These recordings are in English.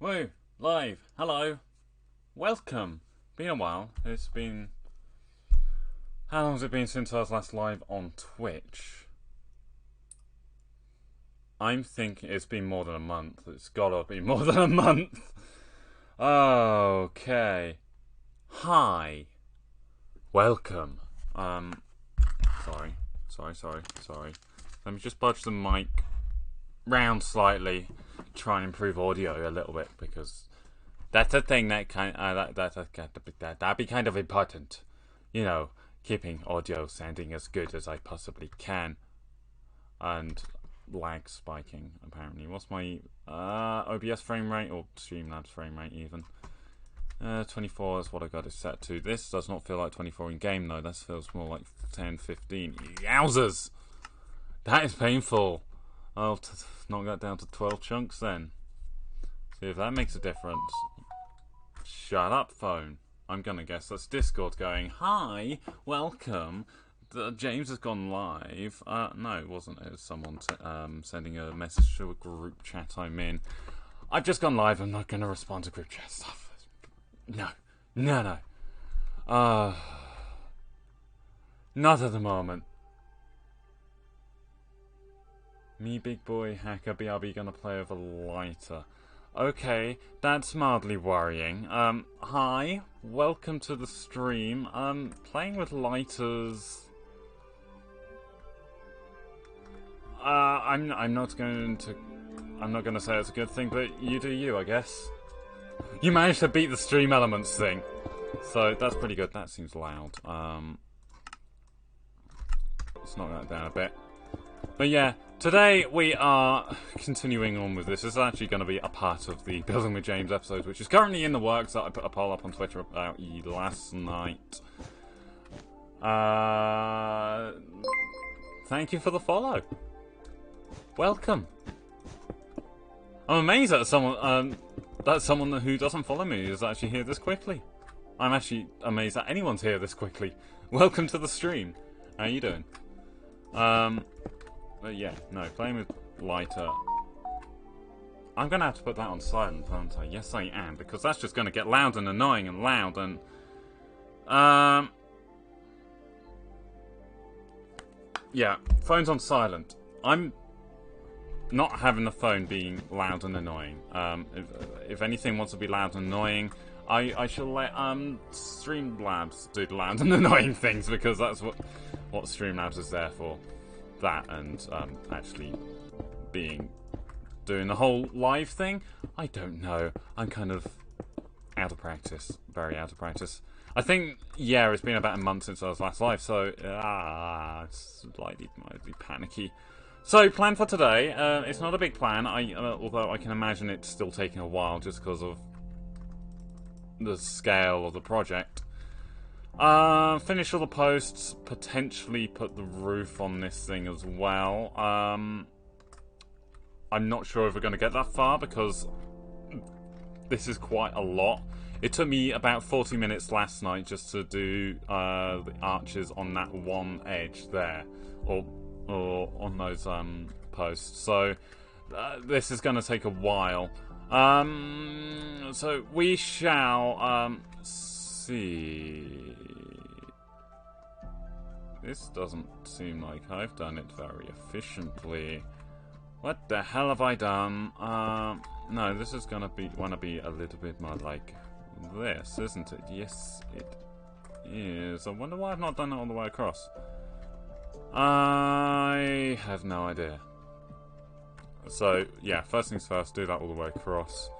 Woo! Live! Hello! Welcome! Been a while. It's been... How long has it been since I was last live on Twitch? I'm thinking it's been more than a month. It's gotta be more than a month! Okay. Hi! Welcome. Sorry. Let me just budge the mic round slightly. Try and improve audio a little bit because that's a thing that that'd be kind of important. You know, keeping audio sounding as good as I possibly can. And lag spiking apparently. What's my OBS frame rate or Streamlabs frame rate even? 24 is what I got it set to. This does not feel like 24 in game though. This feels more like 10, 15. Yowzers! That is painful. I'll knock that down to 12 chunks then. See if that makes a difference. Shut up, phone. I'm gonna guess that's Discord going, hi, welcome. James has gone live. No, it wasn't. It was someone sending a message to a group chat I'm in. I've just gone live. I'm not gonna respond to group chat stuff. No. Not at the moment. Me, big boy, hacker, BRB gonna play with a lighter. Okay, that's mildly worrying. Hi, welcome to the stream. Playing with lighters... I'm not gonna say it's a good thing, but you do you, I guess. You managed to beat the stream elements thing. So, that's pretty good. That seems loud. Let's knock that down a bit. But yeah, today we are continuing on with this. This is actually going to be a part of the Building with James episode, which is currently in the works that I put a poll up on Twitter about last night. Thank you for the follow. Welcome. I'm amazed that someone who doesn't follow me is actually here this quickly. I'm actually amazed that anyone's here this quickly. Welcome to the stream. How you doing? But yeah, no, playing with lighter. I'm gonna have to put that on silent, aren't I? Yes, I am, because that's just gonna get loud and annoying and loud and... Yeah, phone's on silent. I'm not having the phone being loud and annoying. If anything wants to be loud and annoying, I shall let Streamlabs do the loud and annoying things, because that's what Streamlabs is there for. That and actually doing the whole live thing. I don't know. I'm kind of out of practice. Very out of practice. I think, yeah, it's been about a month since I was last live, so it's slightly mildly panicky. So, plan for today. It's not a big plan, although I can imagine it's still taking a while just because of the scale of the project. Finish all the posts, potentially put the roof on this thing as well. I'm not sure if we're going to get that far because this is quite a lot. It took me about 40 minutes last night just to do the arches on that one edge there, or on those posts. So this is going to take a while. So we shall see. This doesn't seem like I've done it very efficiently. What the hell have I done? No, this is gonna wanna be a little bit more like this, isn't it? Yes, it is. I wonder why I've not done it all the way across. I have no idea. So yeah, first things first, do that all the way across.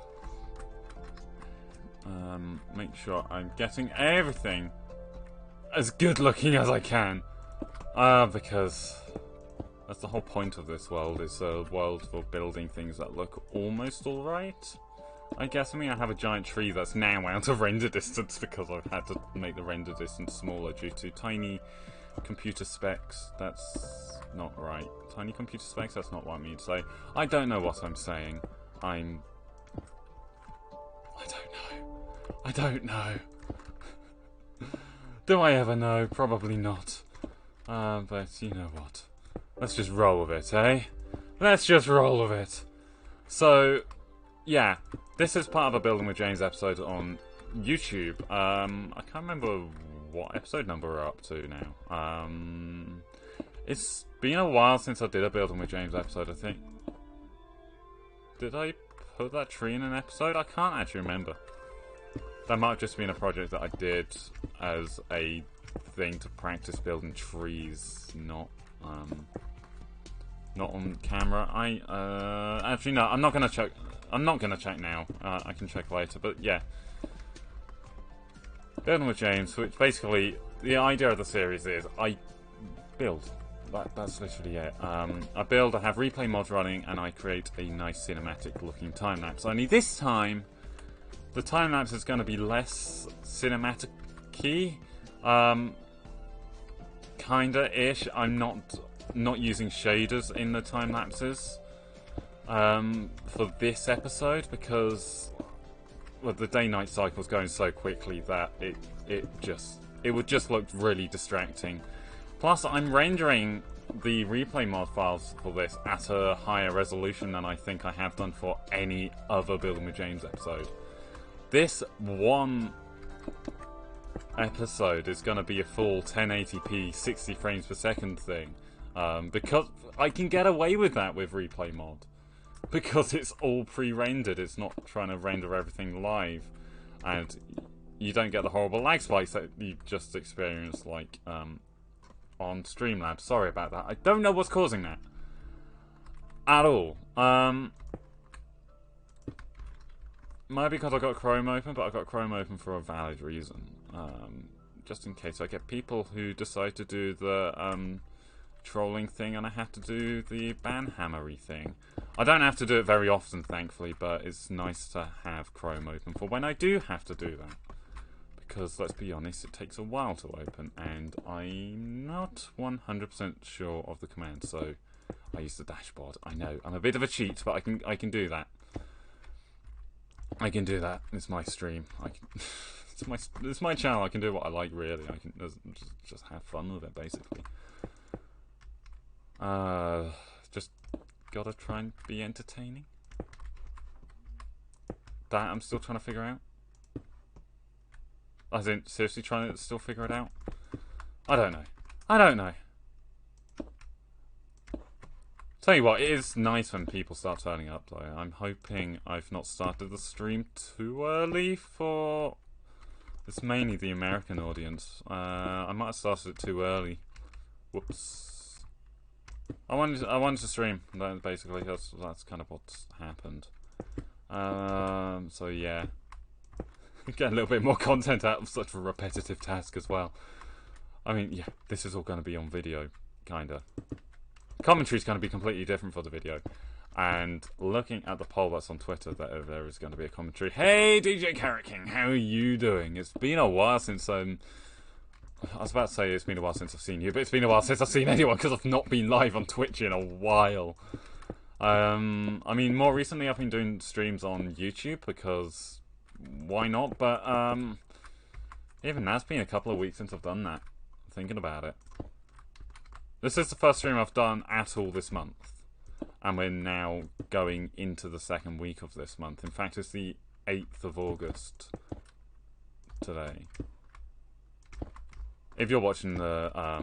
Make sure I'm getting everything as good looking as I can. Because that's the whole point of this world, is a world for building things that look almost alright. I guess. I mean, I have a giant tree that's now out of render distance because I've had to make the render distance smaller due to tiny computer specs. That's not right. Tiny computer specs? That's not what I mean to say. I don't know what I'm saying. I don't know. Do I ever know? Probably not. But you know what? Let's just roll with it, eh? Let's just roll with it. So, yeah, this is part of a Building with James episode on YouTube. I can't remember what episode number we're up to now. It's been a while since I did a Building with James episode, I think. Did I put that tree in an episode? I can't actually remember. That might have just been a project that I did as a thing to practice building trees, not on camera. Actually no, I'm not gonna check. I'm not gonna check now. I can check later. But yeah, Building with James, which basically the idea of the series is I build. That's literally it. I build, I have replay mods running, and I create a nice cinematic looking time lapse. Only this time, the time lapse is going to be less cinematic-y. Kinda-ish. I'm not using shaders in the time lapses for this episode because the day-night cycle is going so quickly that it would just look really distracting. Plus, I'm rendering the replay mod files for this at a higher resolution than I think I have done for any other Building with James episode. This one episode is going to be a full 1080p 60 frames per second thing because I can get away with that with replay mod because it's all pre-rendered. It's not trying to render everything live, and you don't get the horrible lag spikes that you just experienced like on Streamlabs. Sorry about that. I don't know what's causing that at all. Might be because I got Chrome open, but I got Chrome open for a valid reason. Just in case I get people who decide to do the trolling thing and I have to do the banhammery thing. I don't have to do it very often, thankfully, but it's nice to have Chrome open for when I do have to do that. Because, let's be honest, it takes a while to open, and I'm not 100% sure of the command, so I use the dashboard. I know, I'm a bit of a cheat, but I can do that. I can do that. It's my stream. It's my channel. I can do what I like, really. I can just have fun with it, basically. Just gotta try and be entertaining. That I'm still trying to figure out. I think seriously trying to still figure it out. I don't know. Tell you what, it is nice when people start turning up though. I'm hoping I've not started the stream too early for... It's mainly the American audience. I might have started it too early. Whoops. I wanted to stream, basically. That's kind of what's happened. So yeah. Get a little bit more content out of such a repetitive task as well. I mean, yeah, this is all going to be on video, kinda. Commentary's going to be completely different for the video. And looking at the poll that's on Twitter, there is going to be a commentary. Hey, DJ Carrot King, how are you doing? It's been a while since I was about to say it's been a while since I've seen you, but it's been a while since I've seen anyone because I've not been live on Twitch in a while. I mean, more recently I've been doing streams on YouTube because why not? But even that's been a couple of weeks since I've done that. I'm thinking about it. This is the first stream I've done at all this month. And we're now going into the second week of this month. In fact, it's the 8th of August today. If you're watching the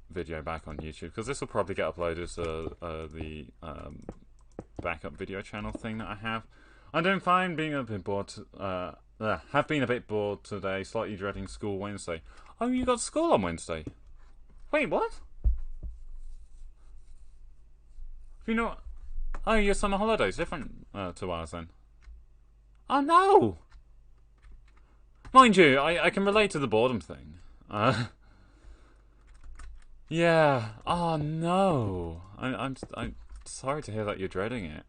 video back on YouTube, because this will probably get uploaded to the backup video channel thing that I have. I'm doing fine, being a bit bored. Have been a bit bored today, slightly dreading school Wednesday. Oh, you got school on Wednesday? Wait, what? You know, oh, your summer holidays different to ours then. Oh no! Mind you, I can relate to the boredom thing. Yeah. Oh no! I'm sorry to hear that you're dreading it.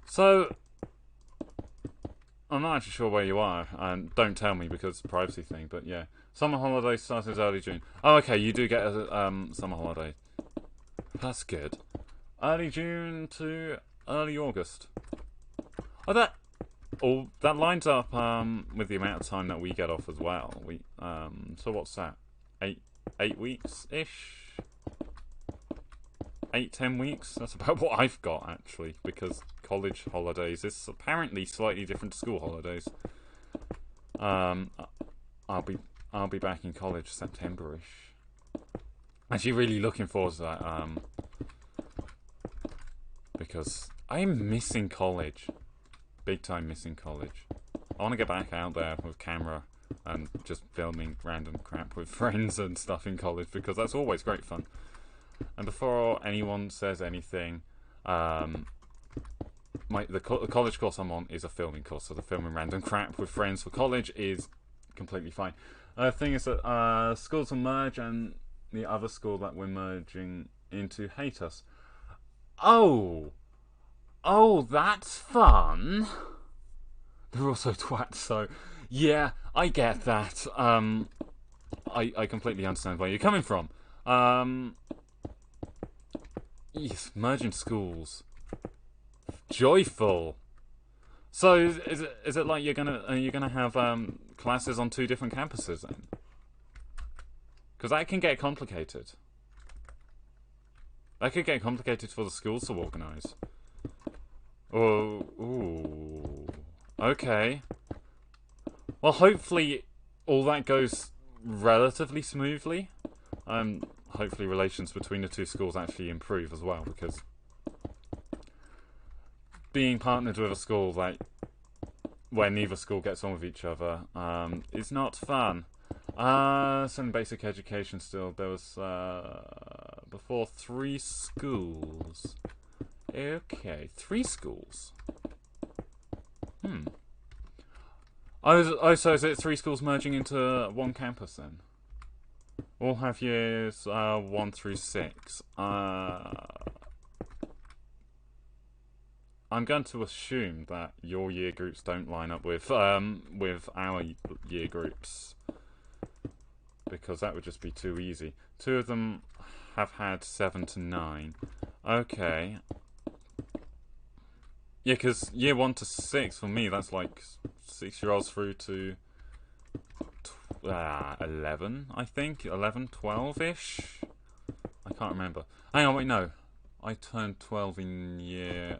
So, I'm not actually sure where you are, and don't tell me because it's a privacy thing, but yeah. Summer holiday started early June. Oh, okay, you do get a summer holiday. That's good. Early June to early August. Oh, that lines up with the amount of time that we get off as well. So what's that? 8 weeks ish. 8-10 weeks. That's about what I've got, actually, because college holidays is apparently slightly different to school holidays. I'll be back in college September-ish. Actually, really looking forward to that. Because I'm missing college, big time missing college. I want to get back out there with camera and just filming random crap with friends and stuff in college, because that's always great fun. And before anyone says anything, the college course I'm on is a filming course, so the filming random crap with friends for college is completely fine. The thing is that schools will merge, and the other school that we're merging into hate us. Oh, that's fun. They're also twats, so yeah, I get that. I completely understand where you're coming from. Yes, merging schools. Joyful. So is it like you're gonna have classes on 2 different campuses then? Because that can get complicated. That could get complicated for the schools to organise. Oh, ooh. Okay. Well, hopefully all that goes relatively smoothly. Hopefully relations between the 2 schools actually improve as well, because being partnered with a school where neither school gets on with each other is not fun. Some basic education still. There was before 3 schools. Okay, 3 schools. Oh, so is it 3 schools merging into 1 campus then? All have years 1 through 6. I'm going to assume that your year groups don't line up with our year groups, because that would just be too easy. 2 of them have had 7 to 9. Okay. Yeah, because year 1 to 6 for me, that's like 6-year-olds through to 11, I think. 11, 12-ish? I can't remember. Hang on, wait, no. I turned 12 in year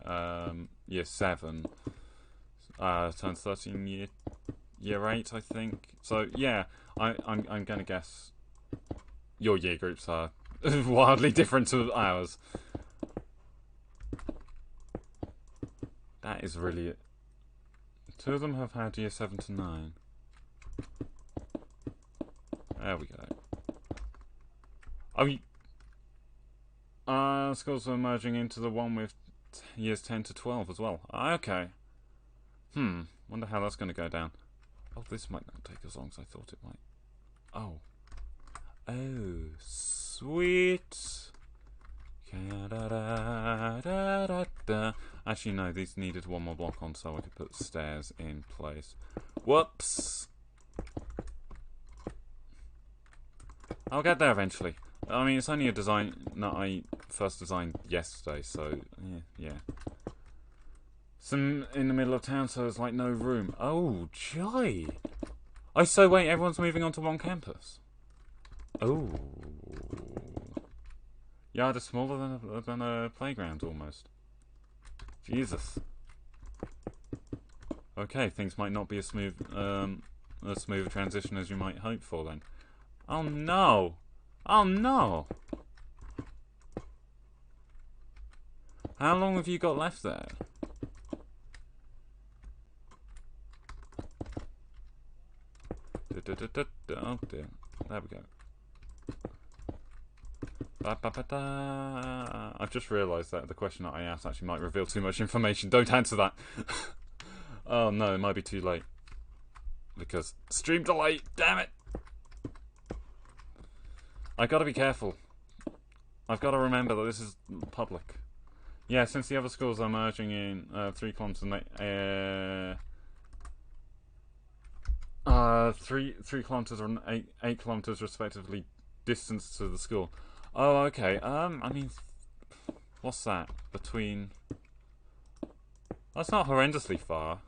7. Turned 13 year 8, I think. So, yeah, I'm going to guess your year groups are wildly different to ours. That is really it. 2 of them have had year 7 to 9. There we go. Schools are merging into the one with years 10 to 12 as well. Okay. Wonder how that's going to go down. Oh, this might not take as long as I thought it might. Oh. Oh, sweet. Actually, no, these needed 1 more block on so I could put stairs in place. Whoops. I'll get there eventually. I mean, it's only a design that I first designed yesterday, so yeah. Some in the middle of town, so there's like no room. Oh, joy! Oh, so wait, everyone's moving onto 1 campus. Oh. Yeah, it's smaller than a playground almost. Jesus. Okay, things might not be as smooth a transition as you might hope for then. Oh no! Oh no! How long have you got left there? Oh dear. There we go. I've just realised that the question that I asked actually might reveal too much information. Don't answer that. Oh no, it might be too late. Because stream delay, damn it! I gotta be careful. I've got to remember that this is public. Yeah, since the other schools are merging in 3 kilometers and 3 kilometers and 8 kilometers respectively distance to the school. Oh, okay. I mean, what's that between? That's not horrendously far.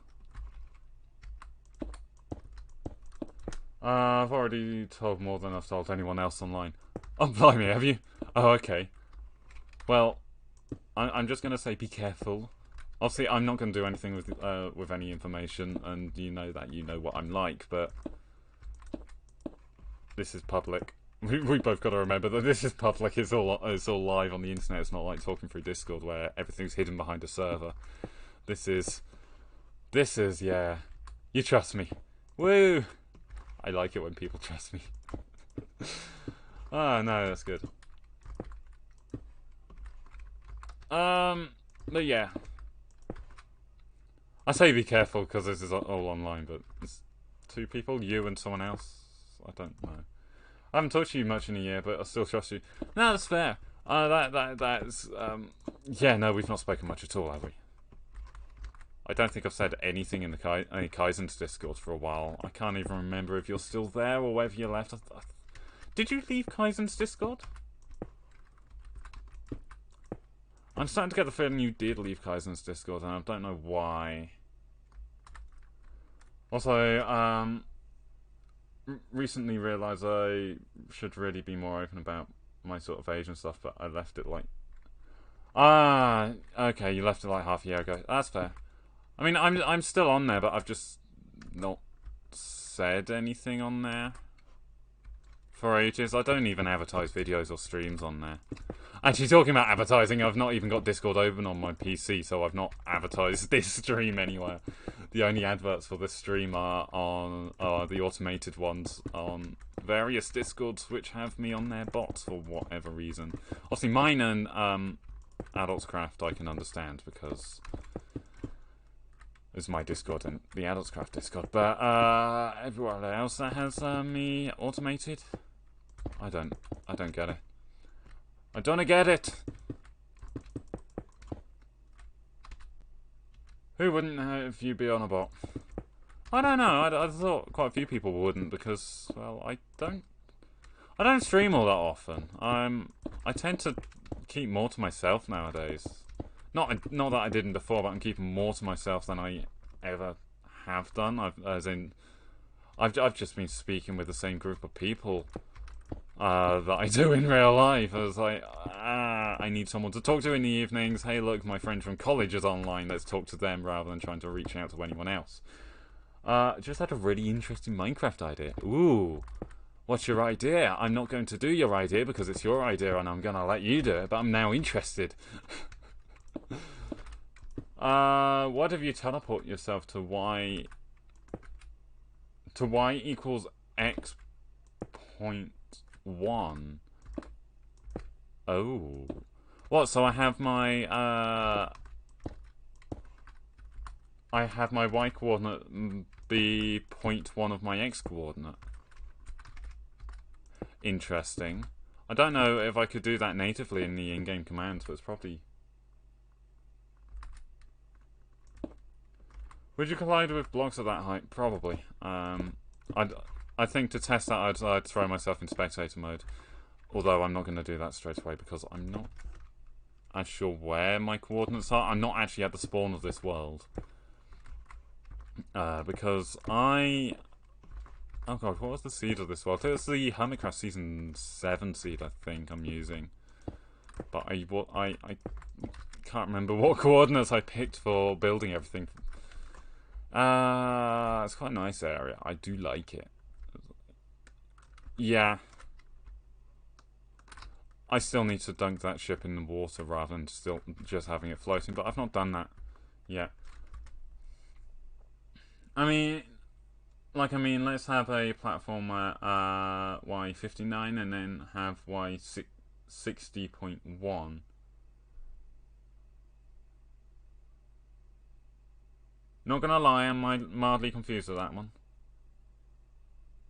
I've already told more than I've told anyone else online. Oh, blimey, have you? Oh, okay. Well, I'm just going to say be careful. Obviously, I'm not going to do anything with any information, and you know that you know what I'm like, but this is public. We both got to remember that this is public. It's all live on the internet. It's not like talking through Discord where everything's hidden behind a server. This is yeah. You trust me. Woo! I like it when people trust me. Oh no, that's good. But yeah. I say be careful because this is all online, but it's two people, you and someone else. I don't know. I haven't talked to you much in a year, but I still trust you. No, that's fair. That's yeah. No, we've not spoken much at all, have we? I don't think I've said anything in the any Kaizen's Discord for a while. I can't even remember if you're still there or whether you left. Did you leave Kaizen's Discord? I'm starting to get the feeling you did leave Kaizen's Discord, and I don't know why. Also, recently realised I should really be more open about my sort of age and stuff, but I left it like... okay, you left it like half a year ago. That's fair. I mean, I'm still on there, but I've just not said anything on there for ages. I don't even advertise videos or streams on there. Actually, talking about advertising, I've not even got Discord open on my PC, so I've not advertised this stream anywhere. The only adverts for this stream are the automated ones on various Discords, which have me on their bots for whatever reason. Obviously, mine and Adultscraft I can understand because it's my Discord and the Adultscraft Discord. But everyone else that has me automated, I don't get it. I don't get it. Who wouldn't if you be on a bot? I don't know. I thought quite a few people wouldn't because, well, I don't stream all that often. I tend to keep more to myself nowadays. Not that I didn't before, but I'm keeping more to myself than I ever have done. I've just been speaking with the same group of people that I do in real life. I was like, I need someone to talk to in the evenings. Hey, look, my friend from college is online. Let's talk to them rather than trying to reach out to anyone else. Just had a really interesting Minecraft idea. Ooh, what's your idea? I'm not going to do your idea because it's your idea and I'm going to let you do it, but I'm now interested. What if you teleport yourself to y equals x point 1? Oh. What, so I have my y coordinate be 0.1 of my x coordinate. Interesting. I don't know if I could do that natively in the in-game commands, but it's probably... Would you collide with blocks at that height? Probably. I think to test that, I'd throw myself in spectator mode. Although I'm not going to do that straight away because I'm not actually sure where my coordinates are. I'm not actually at the spawn of this world. Because I... Oh god, what was the seed of this world? It's the Hermitcraft Season 7 seed, I think I'm using. But I can't remember what coordinates I picked for building everything. It's quite a nice area. I do like it. Yeah. I still need to dunk that ship in the water rather than still just having it floating, but I've not done that yet. I mean, let's have a platformer Y59 and then have Y60.1. Not gonna lie, I'm mildly confused with that one.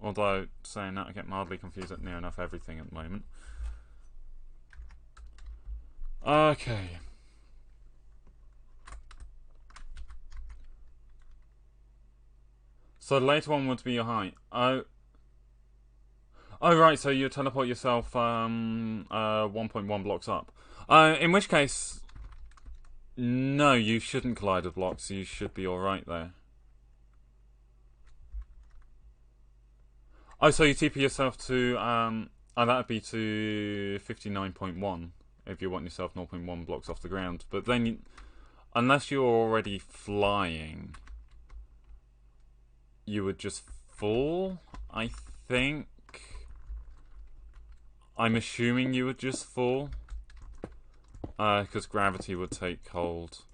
Although, saying that, I get mildly confused at near enough everything at the moment. Okay. So the later one would be your height. Oh, right, so you teleport yourself 1.1 blocks up. In which case... No, you shouldn't collide with blocks. You should be alright there. Oh, so you TP yourself to... that would be to 59.1 if you want yourself 0.1 blocks off the ground. But then, unless you're already flying, you would just fall, I think. I'm assuming you would just fall. Because gravity would take hold.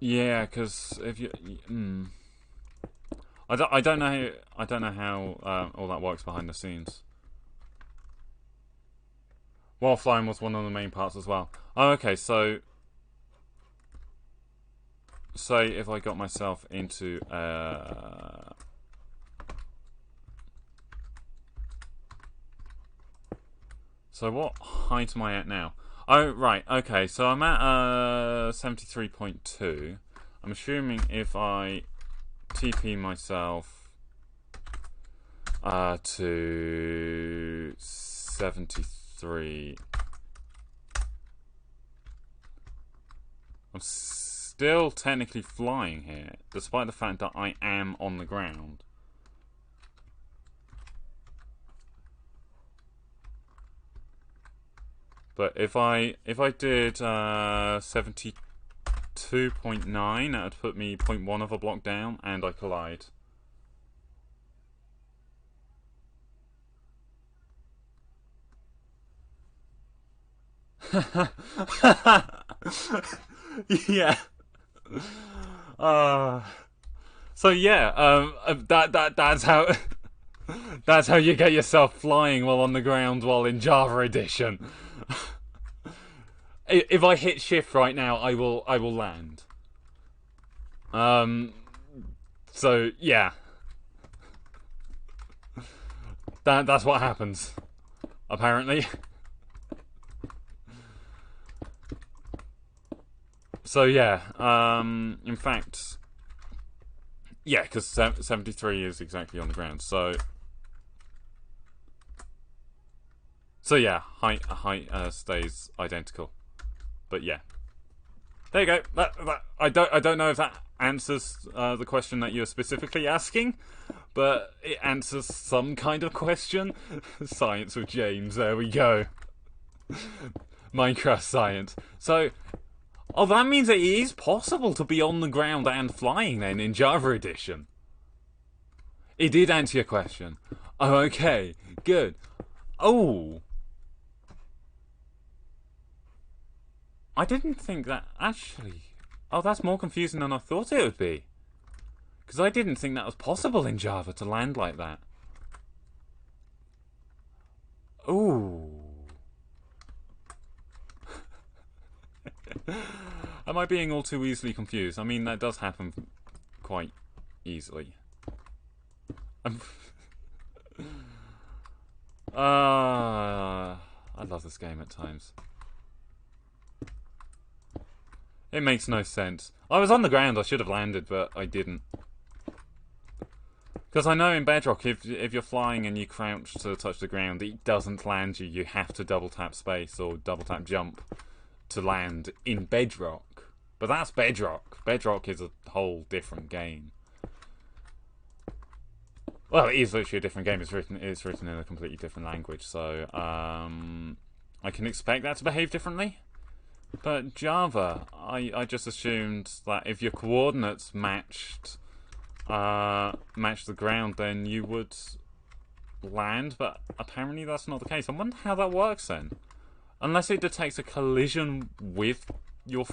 Yeah, because if you, I don't know how all that works behind the scenes. While flying was one of the main parts as well. Oh, okay, so say if I got myself into so what height am I at now? Oh, right, okay, so I'm at 73.2. I'm assuming if I TP myself to 73, I'm still technically flying here, despite the fact that I am on the ground. But if I did 72.9, that would put me 0.1 of a block down, and I collide. Yeah. So yeah, that's how that's how you get yourself flying while on the ground while in Java Edition. If I hit shift right now, I will land. So yeah. That's what happens. Apparently. So yeah, in fact, yeah, because 73 is exactly on the ground. So yeah, height stays identical. But yeah, there you go. I don't know if that answers the question that you're specifically asking, but it answers some kind of question. Science with James. There we go. Minecraft science. So. Oh, that means it is possible to be on the ground and flying then in Java Edition. It did answer your question. Oh, okay. Good. Oh. I didn't think that actually. Oh, that's more confusing than I thought it would be. Because I didn't think that was possible in Java to land like that. Ooh. Am I being all too easily confused? I mean, that does happen quite easily. I love this game at times. It makes no sense. I was on the ground, I should have landed, but I didn't. Because I know in Bedrock, if you're flying and you crouch to touch the ground, it doesn't land you. You have to double tap space or double tap jump to land in Bedrock. But that's Bedrock. Bedrock is a whole different game. Well, it is literally a different game. It's written in a completely different language, so I can expect that to behave differently. But Java, I just assumed that if your coordinates matched the ground, then you would land. But apparently that's not the case. I wonder how that works then. Unless it detects a collision with your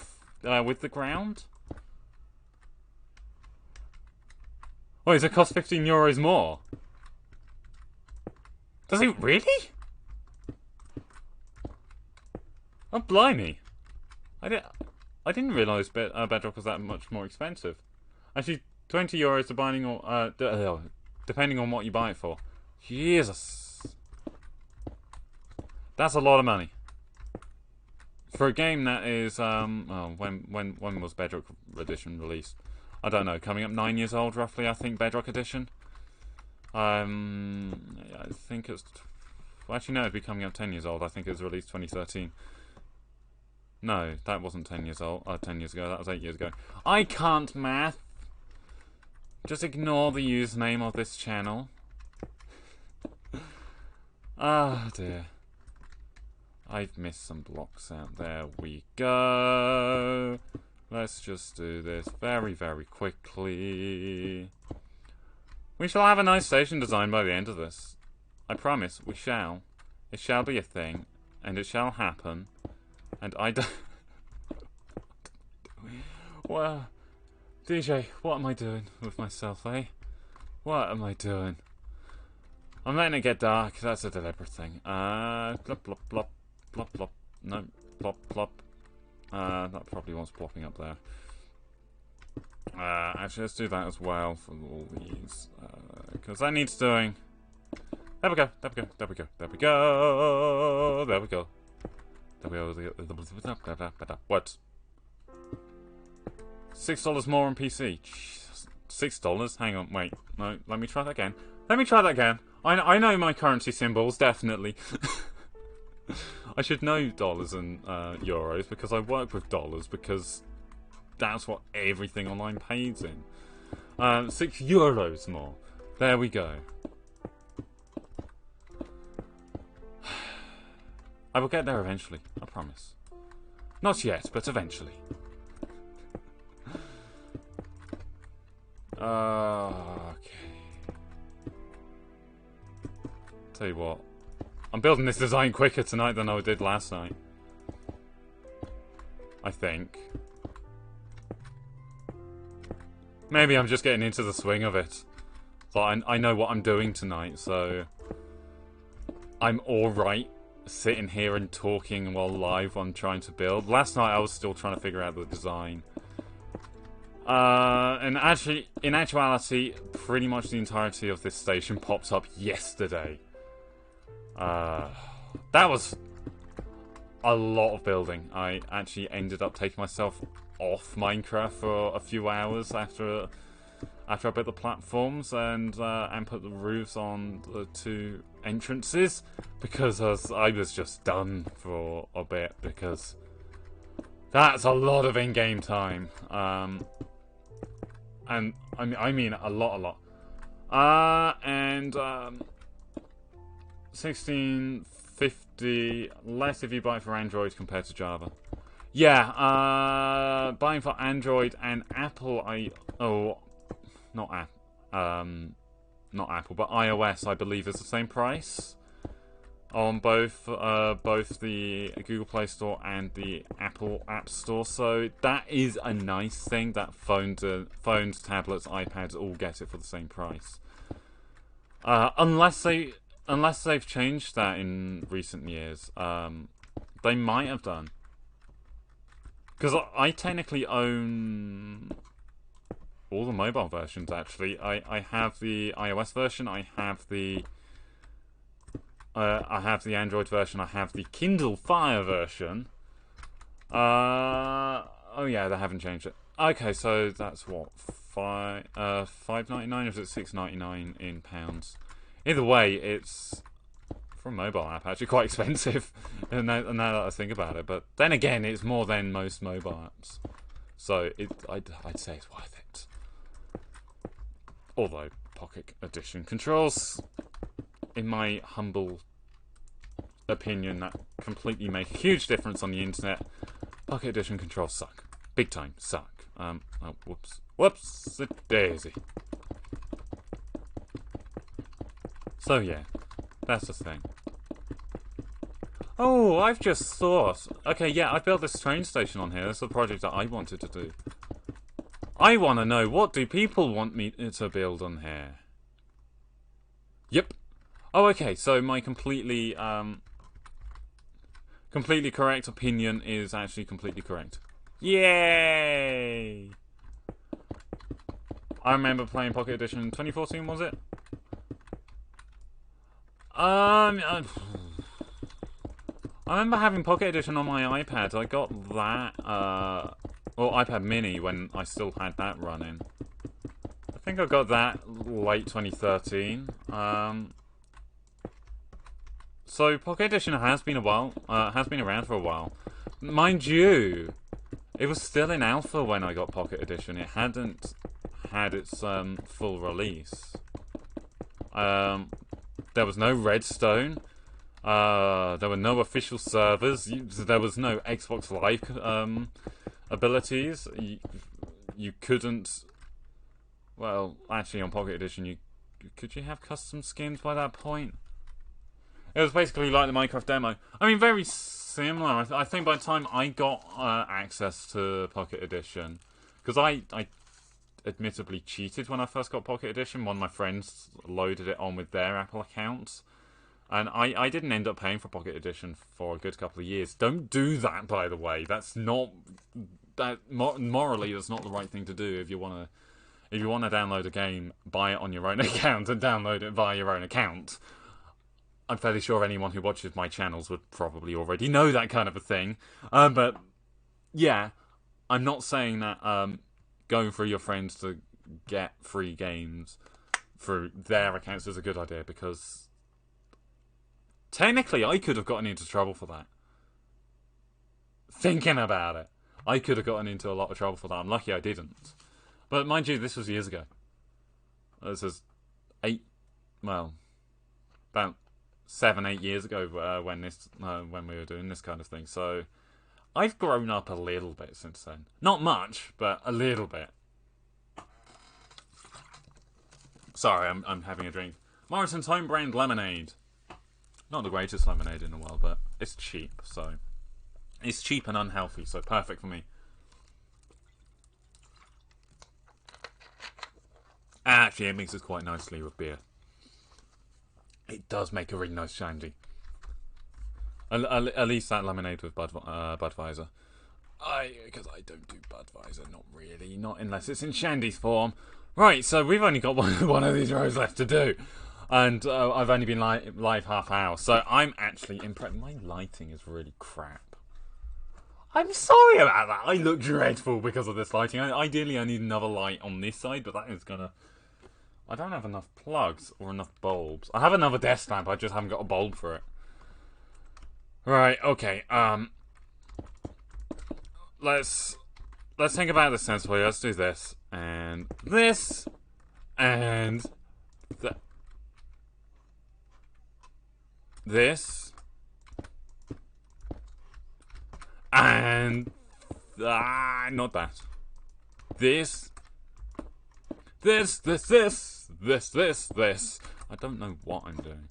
with the ground. Oh, does it cost €15 more? Does it really? Oh, blimey! I didn't realise Bedrock was that much more expensive. Actually, €20 depending on what you buy it for. Jesus, that's a lot of money for a game that is well, when was Bedrock Edition released? I don't know, coming up 9 years old roughly, I think, Bedrock Edition. I think it's... Well, actually, no, it'd be coming up 10 years old. I think it was released 2013. No, that wasn't 10 years old. 10 years ago. That was 8 years ago. I can't math. Just ignore the username of this channel. Ah, dear. I've missed some blocks out. There we go. Let's just do this very, very quickly. We shall have a nice station design by the end of this. I promise, we shall. It shall be a thing, and it shall happen. And I don't... Well, DJ, what am I doing with myself, eh? What am I doing? I'm letting it get dark. That's a deliberate thing. Plop, plop, plop. Plop, plop. No, plop, plop. That probably wants plopping up there. Actually, let's do that as well for all these. Because that needs doing. There we go, there we go, there we go, there we go, there we go. There we go. What? $6 more on PC. Jesus. $6? Hang on, wait. No, let me try that again. Let me try that again. I know my currency symbols, definitely. I should know dollars and euros because I work with dollars because that's what everything online pays in. €6 more. There we go. I will get there eventually, I promise. Not yet, but eventually. Okay. Tell you what. I'm building this design quicker tonight than I did last night. I think. Maybe I'm just getting into the swing of it. So I know what I'm doing tonight, so... I'm alright sitting here and talking while live I'm trying to build. Last night I was still trying to figure out the design. And actually, in actuality, pretty much the entirety of this station popped up yesterday. That was a lot of building. I actually ended up taking myself off Minecraft for a few hours after I built the platforms and put the roofs on the 2 entrances because I was just done for a bit because that's a lot of in-game time. And I mean a lot. 1650 less if you buy it for Android compared to Java. Yeah, buying for Android and Apple, not Apple, but iOS, I believe is the same price on both the Google Play Store and the Apple App Store. So that is a nice thing that phones, tablets, iPads all get it for the same price. Unless they've changed that in recent years. They might have done. Because I technically own all the mobile versions, actually. I have the iOS version, I have the Android version, I have the Kindle Fire version. Oh yeah, they haven't changed it. Okay, so that's what, $5.99 or is it $6.99 in pounds? Either way, it's for a mobile app actually quite expensive. and now that I think about it, but then again, it's more than most mobile apps, so I'd say it's worth it. Although Pocket Edition controls, in my humble opinion, that completely make a huge difference on the internet. Pocket Edition controls suck, big time suck. Oh, whoops, daisy. So yeah, that's the thing. Oh, I've just thought. Okay, yeah, I built this train station on here. That's the project that I wanted to do. I want to know, what do people want me to build on here? Yep. Oh, okay, so my completely correct opinion is actually completely correct. Yay! I remember playing Pocket Edition in 2014, was it? I remember having Pocket Edition on my iPad. I got that, well, iPad Mini when I still had that running. I think I got that late 2013. So Pocket Edition has been around for a while. Mind you, it was still in alpha when I got Pocket Edition. It hadn't had its full release. There was no Redstone. There were no official servers. There was no Xbox Live abilities. You couldn't. Well, actually, on Pocket Edition, could you have custom skins by that point? It was basically like the Minecraft demo. I mean, very similar. I think by the time I got access to Pocket Edition, because I admittedly cheated when I first got Pocket Edition. One of my friends loaded it on with their Apple accounts. And I didn't end up paying for Pocket Edition for a good couple of years. Don't do that, by the way. That's not... morally, that's not the right thing to do if you want to download a game, buy it on your own account and download it via your own account. I'm fairly sure anyone who watches my channels would probably already know that kind of a thing. But, yeah, I'm not saying that going through your friends to get free games through their accounts is a good idea, because technically I could have gotten into trouble for that. Thinking about it, I could have gotten into a lot of trouble for that. I'm lucky I didn't. But mind you, this was years ago. This was about 7-8 years ago when we were doing this kind of thing. So I've grown up a little bit since then. Not much, but a little bit. Sorry, I'm having a drink. Morrison's home brand lemonade. Not the greatest lemonade in the world, but it's cheap, so it's cheap and unhealthy, so perfect for me. Actually, it mixes quite nicely with beer. It does make a really nice shandy. At least that lemonade with Budweiser. Because I don't do Budweiser, not really. Not unless it's in shandy's form. Right, so we've only got one of these rows left to do. And I've only been live half hour. So I'm actually impressed. My lighting is really crap. I'm sorry about that. I look dreadful because of this lighting. Ideally, I need another light on this side, but that is gonna... I don't have enough plugs or enough bulbs. I have another desk lamp, I just haven't got a bulb for it. Right, okay, let's think about this sensibly. Let's do this, and this, and this, and not that. This. I don't know what I'm doing.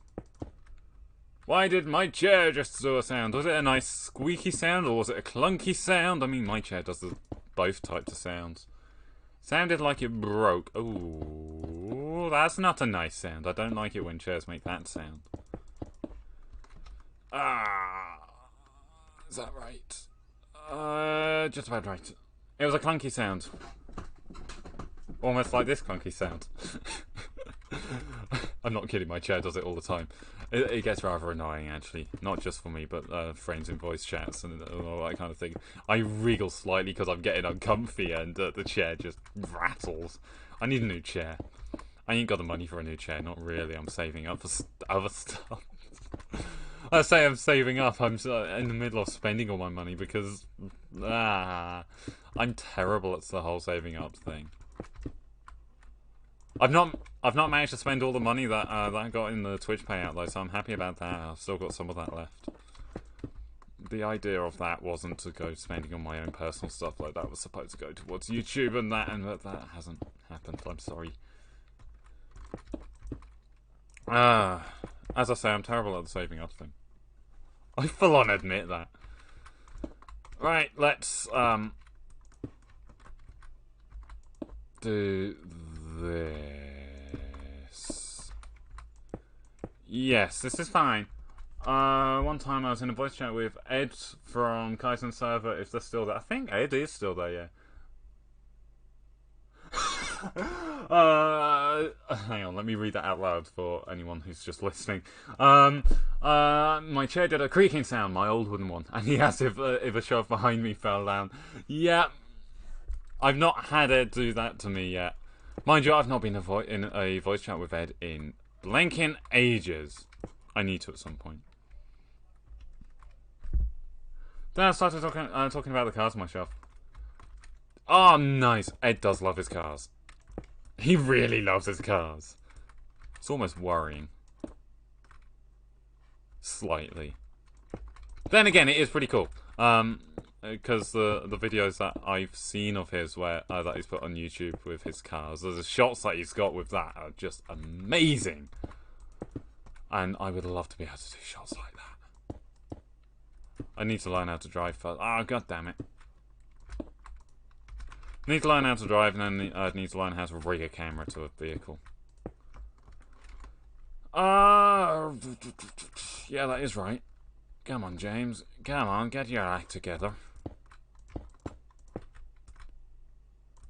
Why did my chair just do a sound? Was it a nice squeaky sound or was it a clunky sound? I mean, my chair does both types of sounds. Sounded like it broke. Ooh, that's not a nice sound. I don't like it when chairs make that sound. Is that right? Just about right. It was a clunky sound. Almost like this clunky sound. I'm not kidding, my chair does it all the time. It gets rather annoying, actually. Not just for me, but friends in voice chats and all that kind of thing. I wriggle slightly because I'm getting uncomfy and the chair just rattles. I need a new chair. I ain't got the money for a new chair, not really. I'm saving up for other stuff. I say I'm saving up, I'm in the middle of spending all my money because... I'm terrible at the whole saving up thing. I've not managed to spend all the money that I got in the Twitch payout though, so I'm happy about that. I've still got some of that left. The idea of that wasn't to go spending on my own personal stuff, like that was supposed to go towards YouTube and that hasn't happened. I'm sorry. As I say, I'm terrible at the saving up thing. I full on admit that. Right, let's do this. Yes, this is fine. One time I was in a voice chat with Ed from Kaizen server, if they're still there. I think Ed is still there, yeah. Hang on, let me read that out loud for anyone who's just listening. My chair did a creaking sound, my old wooden one, and he asked if a shelf behind me fell down. Yeah, I've not had Ed do that to me yet. Mind you, I've not been in a voice chat with Ed in blanking ages. I need to at some point. Then I started talking about the cars on my shelf. Oh, nice. Ed does love his cars. He really loves his cars. It's almost worrying. Slightly. Then again, it is pretty cool. Because the videos that I've seen of his that he's put on YouTube with his cars, the shots that he's got with that are just amazing. And I would love to be able to do shots like that. I need to learn how to drive first. Oh, god damn it. I need to learn how to drive, and then I need to learn how to rig a camera to a vehicle. Yeah, that is right. Come on, James. Come on, get your act together.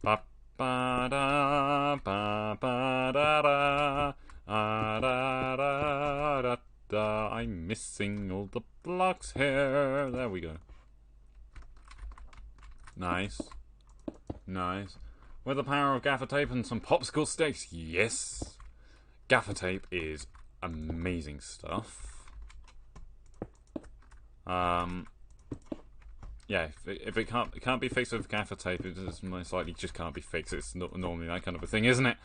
Ba ba da ba ba da da da da da da. I'm missing all the blocks here. There we go. Nice. Nice. With the power of gaffer tape and some popsicle sticks, yes. Gaffer tape is amazing stuff. Yeah, if it can't be fixed with gaffer tape, it is most likely just can't be fixed. It's not normally that kind of a thing, isn't it?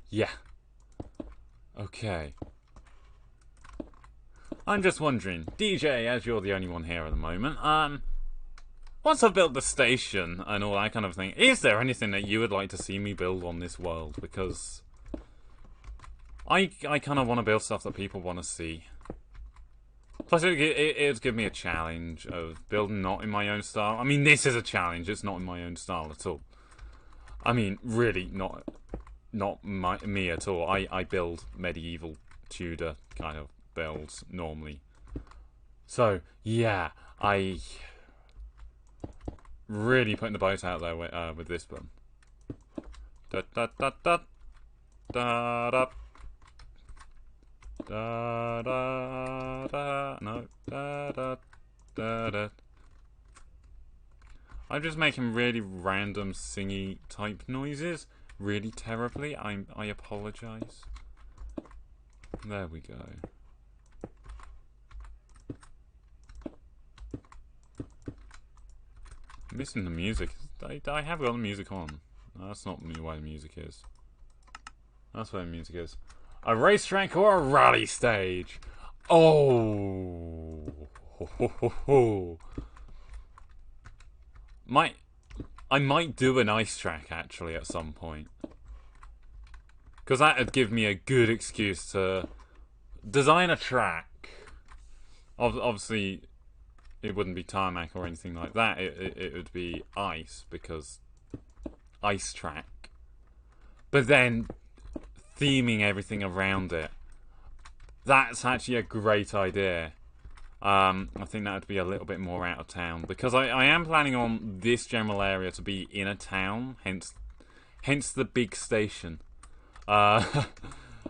Yeah. Okay. I'm just wondering, DJ, as you're the only one here at the moment, once I've built the station and all that kind of thing, is there anything that you would like to see me build on this world? Because I kind of want to build stuff that people want to see. Plus, it would give me a challenge of building not in my own style. I mean, this is a challenge. It's not in my own style at all. I mean, really, not me at all. I build medieval Tudor kind of builds normally. So, yeah, I really putting the boat out there with this one. Da da da da da da. Da da da no da da da da. I'm just making really random singy type noises, really terribly. I apologize. There we go. I'm missing the music. I have got the music on. That's not why the music is. That's where the music is. A racetrack or a rally stage? Oh, I might do an ice track actually at some point, because that would give me a good excuse to design a track. Obviously, it wouldn't be tarmac or anything like that. It would be ice, because ice track. But then theming everything around it. That's actually a great idea. I think that would be a little bit more out of town, because I am planning on this general area to be in a town, hence the big station, and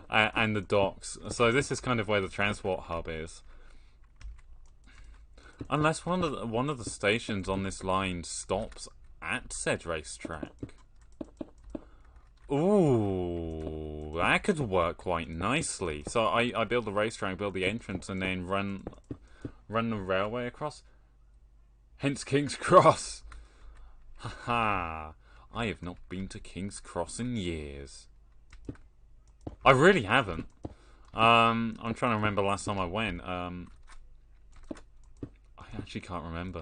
the docks. So this is kind of where the transport hub is. Unless one of the stations on this line stops at said racetrack. Ooh, that could work quite nicely. So I build the racetrack, build the entrance, and then run the railway across. Hence King's Cross. Haha, I have not been to King's Cross in years. I really haven't. I'm trying to remember last time I went. I actually can't remember.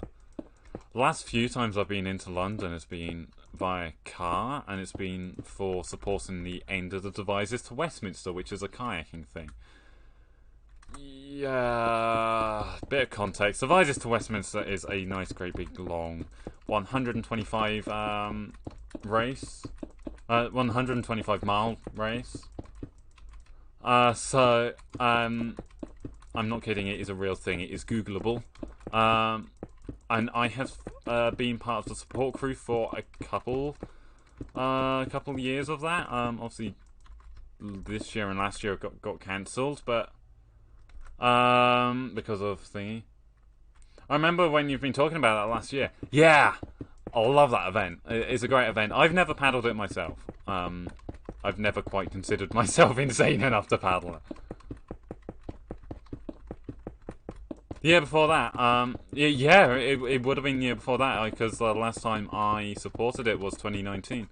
The last few times I've been into London, it's been via car, and it's been for supporting the end of the Devizes to Westminster, which is a kayaking thing. Yeah, bit of context. Devizes to Westminster is a nice, great, big, long 125 race, 125 mile race. So I'm not kidding. It is a real thing. It is Googleable. And I have been part of the support crew for a couple years of that. Obviously, this year and last year got cancelled, but because of thingy. I remember when you've been talking about that last year. Yeah, I love that event. It's a great event. I've never paddled it myself. I've never quite considered myself insane enough to paddle it. The year before that, yeah, it would have been the year before that, because the last time I supported it was 2019.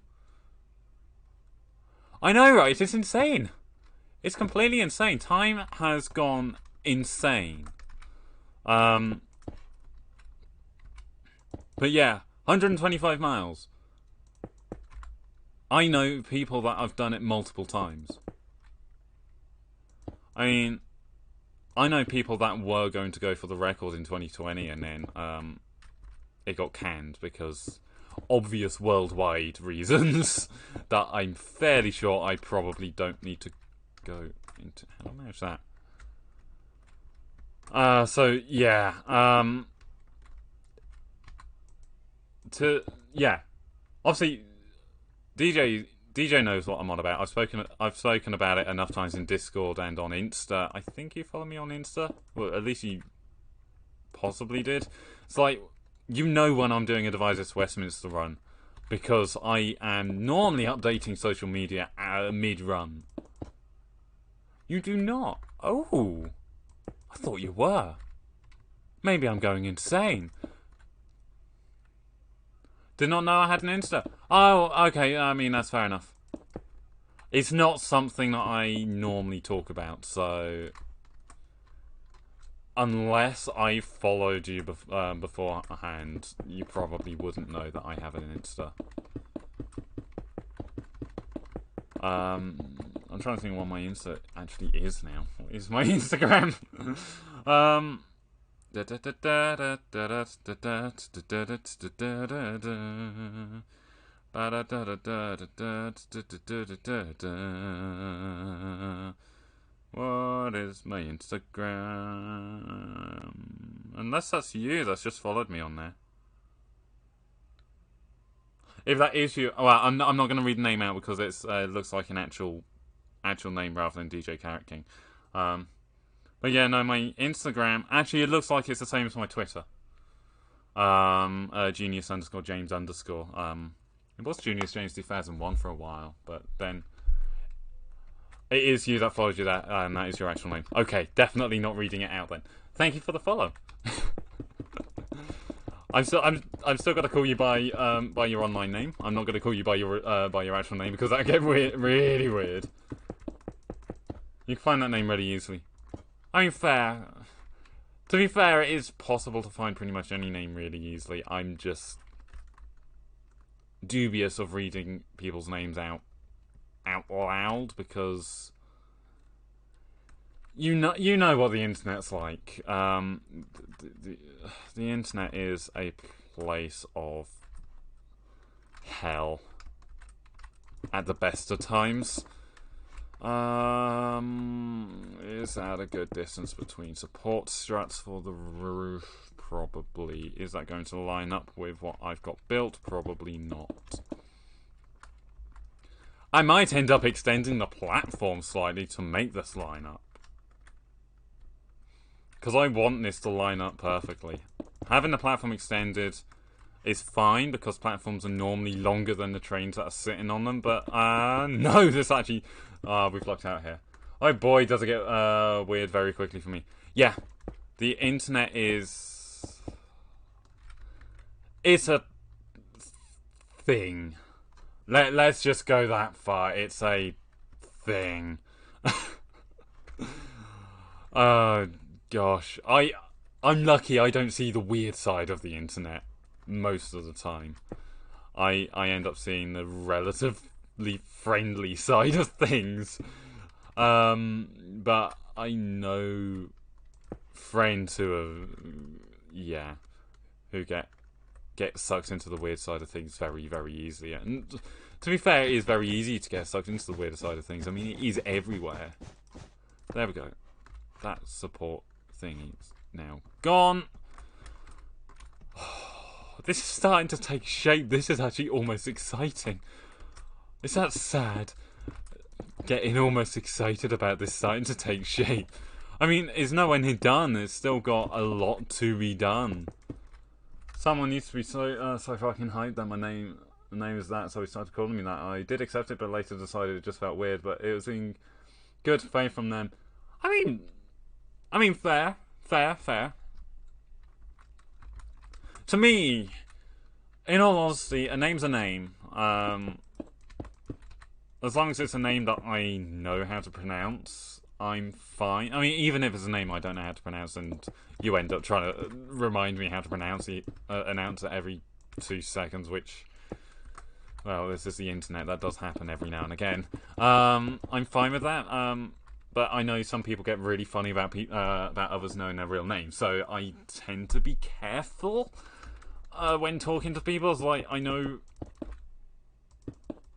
I know, right? It's insane. It's completely insane. Time has gone insane. But yeah, 125 miles. I know people that have done it multiple times. I mean, I know people that were going to go for the record in 2020 and then it got canned because obvious worldwide reasons that I'm fairly sure I probably don't need to go into. How do I manage that? So yeah, obviously DJ knows what I'm on about. I've spoken about it enough times in Discord and on Insta. I think you follow me on Insta. Well, at least you possibly did. It's like, you know when I'm doing a Devices Westminster run, because I am normally updating social media mid-run. You do not. Oh, I thought you were. Maybe I'm going insane. Did not know I had an Insta. Oh, okay, I mean, that's fair enough. It's not something that I normally talk about, so unless I followed you beforehand, you probably wouldn't know that I have an Insta. I'm trying to think what my Insta actually is now. What is my Instagram? What is my Instagram? Unless that's you that's just followed me on there. If that is you, well, I'm not going to read the name out because it looks like an actual name rather than DJ Carrot King. But yeah, no, my Instagram, actually it looks like it's the same as my Twitter. Genius_James_. It was Junius James 2001 for a while, but then it is you that followed you that, and that is your actual name. Okay, definitely not reading it out then. Thank you for the follow. I'm still got to call you by your online name. I'm not going to call you by your actual name because that get really weird. You can find that name really easily. I mean, fair. To be fair, it is possible to find pretty much any name really easily. I'm just dubious of reading people's names out loud because you know what the internet's like. The internet is a place of hell at the best of times. Is that a good distance between support struts for the roof? Probably. Is that going to line up with what I've got built? Probably not. I might end up extending the platform slightly to make this line up. Because I want this to line up perfectly. Having the platform extended is fine because platforms are normally longer than the trains that are sitting on them. But, no, this actually... we've lucked out here. Oh boy, does it get weird very quickly for me. Yeah, the internet is... It's a thing. Let's just go that far. It's a thing. Oh, gosh. I'm lucky I don't see the weird side of the internet most of the time. I end up seeing the relatively friendly side of things. But I know friends who are, who get sucked into the weird side of things very, very easily. And to be fair, it is very easy to get sucked into the weird side of things. I mean, it is everywhere. There we go. That support thing is now gone. This is starting to take shape. This is actually almost exciting. Is that sad? Getting almost excited about this starting to take shape. I mean, it's nowhere near done. It's still got a lot to be done. Someone used to be so fucking hyped that my name is that, so he started calling me that. I did accept it, but later decided it just felt weird. But it was in good faith from them. I mean, fair. To me, in all honesty, a name's a name. as long as it's a name that I know how to pronounce, I'm fine. I mean, even if it's a name I don't know how to pronounce, and you end up trying to remind me how to pronounce it, announce it every 2 seconds, which, well, this is the internet. That does happen every now and again. I'm fine with that. But I know some people get really funny about others knowing their real name, so I tend to be careful when talking to people. It's like, I know.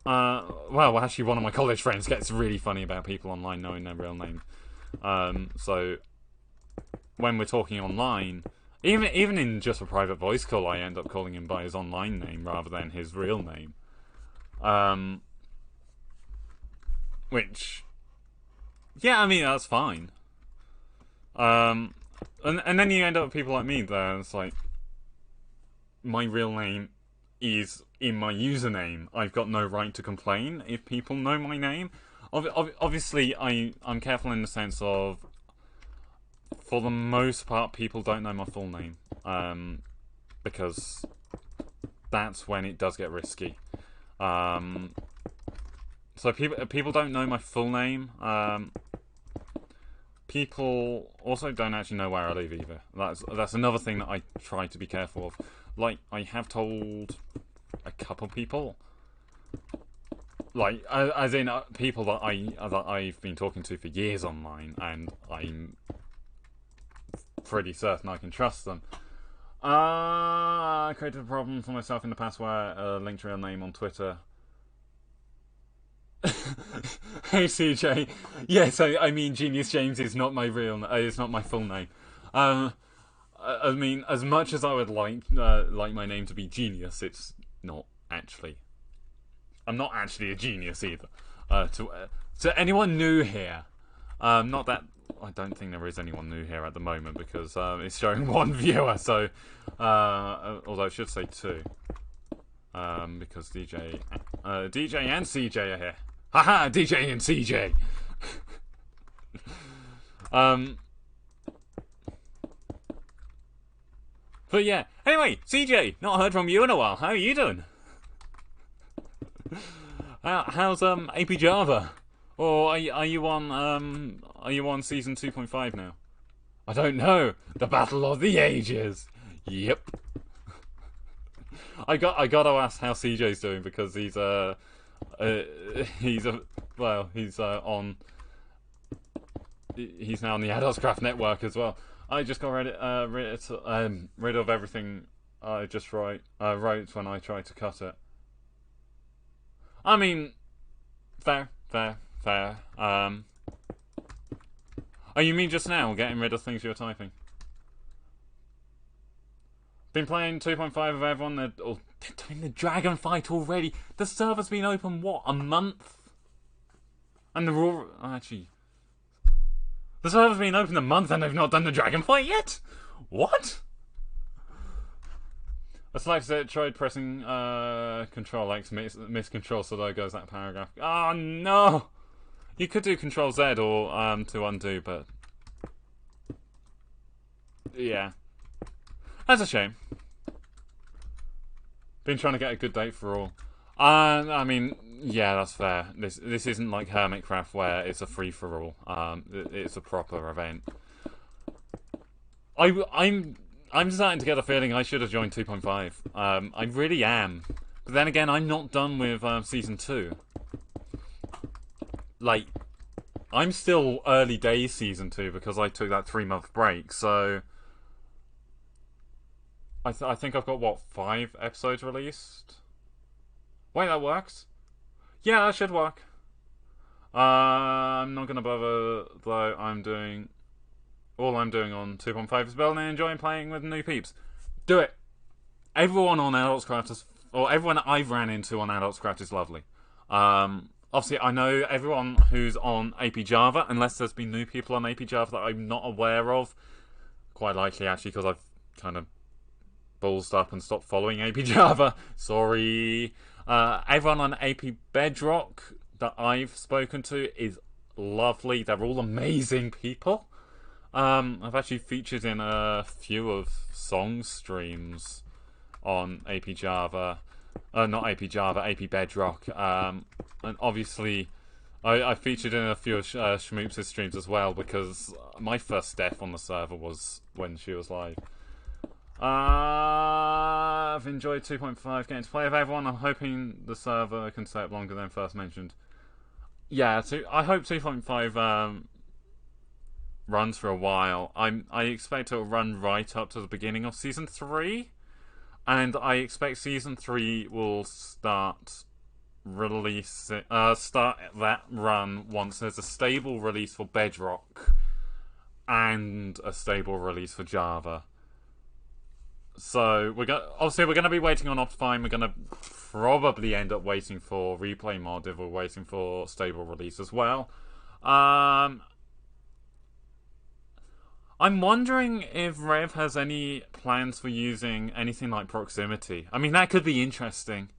Well, actually, one of my college friends gets really funny about people online knowing their real name. So when we're talking online, even in just a private voice call, I end up calling him by his online name rather than his real name. Which, yeah, I mean, that's fine. And then you end up with people like me there. It's like, my real name is in my username. I've got no right to complain if people know my name. Obviously, I'm careful in the sense of, for the most part, people don't know my full name. Because that's when it does get risky. So people don't know my full name. People also don't actually know where I live either. That's another thing that I try to be careful of. Like, I have told a couple people, like, as in people that I've been talking to for years online, and I'm pretty certain I can trust them. I created a problem for myself in the past where a linked real name on Twitter. Hey CJ, yes, I mean Genius James is not my it's not my full name. I mean, as much as I would like my name to be Genius, it's not actually. I'm not actually a genius either. To anyone new here, not that I don't think there is anyone new here at the moment because it's showing 1 viewer. So, although I should say 2, because DJ and CJ are here. Haha, DJ and CJ. But yeah, anyway, CJ, not heard from you in a while. How are you doing? How's AP Java? Or are you on season 2.5 now? I don't know. The Battle of the Ages. Yep. I gotta ask how CJ's doing because he's on. He's now on the Adultscraft network as well. I just got rid of everything I just wrote when I tried to cut it. I mean, fair. Oh, you mean just now, getting rid of things you were typing? Been playing 2.5 with everyone. They're doing the dragon fight already. The server's been open, what, a month? And the raw... Actually... The server's been open a month and they've not done the dragon fight yet? What? A Slack tried pressing Control X, miss Control, so there goes that paragraph. Oh no! You could do Control Z or to undo, but... Yeah. That's a shame. Been trying to get a good date for all. I mean, yeah, that's fair. This isn't like Hermitcraft where it's a free for all. It's a proper event. I'm starting to get a feeling I should have joined 2.5. I really am. But then again, I'm not done with season 2. Like, I'm still early days season 2 because I took that 3-month break. So I think I've got what, 5 episodes released. Wait, that works? Yeah, that should work. I'm not going to bother, though. All I'm doing on 2.5 is building and enjoying playing with new peeps. Do it! Everyone on Adultscraft or everyone I've ran into on Adultscraft is lovely. Obviously, I know everyone who's on AP Java, unless there's been new people on AP Java that I'm not aware of. Quite likely, actually, because I've kind of ballsed up and stopped following AP Java. Sorry. Everyone on AP Bedrock that I've spoken to is lovely. They're all amazing people. I've actually featured in a few of song streams on AP Java. not AP Java, AP Bedrock. And obviously, I featured in a few of Schmoop's streams as well, because my first death on the server was when she was live. I've enjoyed 2.5 getting to play with everyone. I'm hoping the server can stay up longer than first mentioned. Yeah, I hope 2.5 runs for a while. I expect it'll run right up to the beginning of Season 3. And I expect Season 3 will start that run once there's a stable release for Bedrock and a stable release for Java. So obviously we're gonna be waiting on Optifine. We're gonna probably end up waiting for Replay Mod if we're waiting for stable release as well. I'm wondering if Rev has any plans for using anything like proximity. I mean, that could be interesting.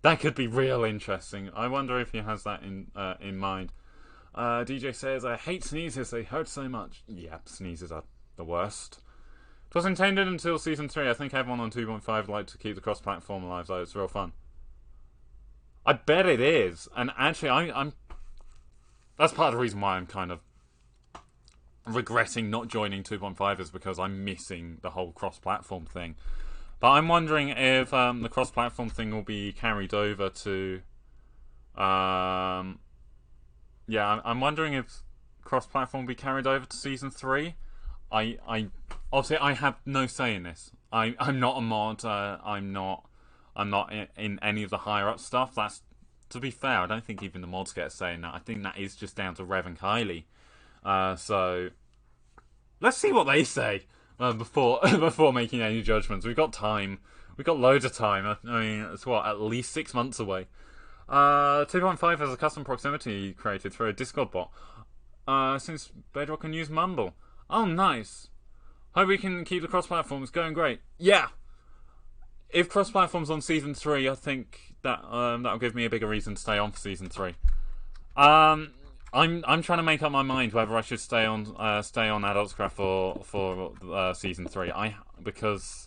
That could be real interesting. I wonder if he has that in mind. DJ says, I hate sneezes, they hurt so much. Yep, sneezes are the worst. It was intended until Season 3. I think everyone on 2.5 would like to keep the cross-platform alive, though. It's real fun. I bet it is. And actually, I'm... That's part of the reason why I'm kind of regretting not joining 2.5 is because I'm missing the whole cross-platform thing. But I'm wondering if the cross-platform thing will be carried over to... yeah, I'm wondering if cross-platform will be carried over to Season 3. Obviously, I have no say in this. I'm not a mod. I'm not in any of the higher-up stuff. That's, to be fair, I don't think even the mods get a say in that. I think that is just down to Rev and Kylie. So let's see what they say before making any judgments. We've got time. We've got loads of time. I mean, it's at least 6 months away. 2.5 has a custom proximity created through a Discord bot. Since Bedrock can use Mumble. Oh, nice. Hope we can keep the cross-platforms going great. Yeah. If cross-platforms on Season 3, I think that that'll give me a bigger reason to stay on for Season 3. I'm trying to make up my mind whether I should stay on Adultscraft for Season 3. Because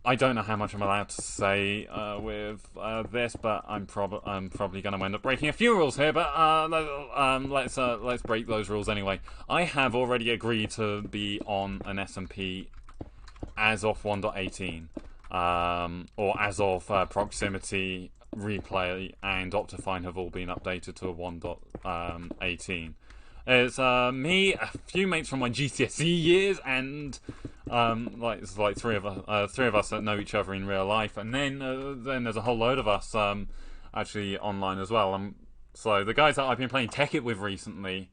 I don't know how much I'm allowed to say with this, but I'm probably going to end up breaking a few rules here. But let's break those rules anyway. I have already agreed to be on an SMP as of 1.18, or as of Proximity, Replay, and Optifine have all been updated to 1.18. It's me, a few mates from my GCSE years, and it's like three of us that know each other in real life, and then there's a whole load of us actually online as well. So the guys that I've been playing Tekkit with recently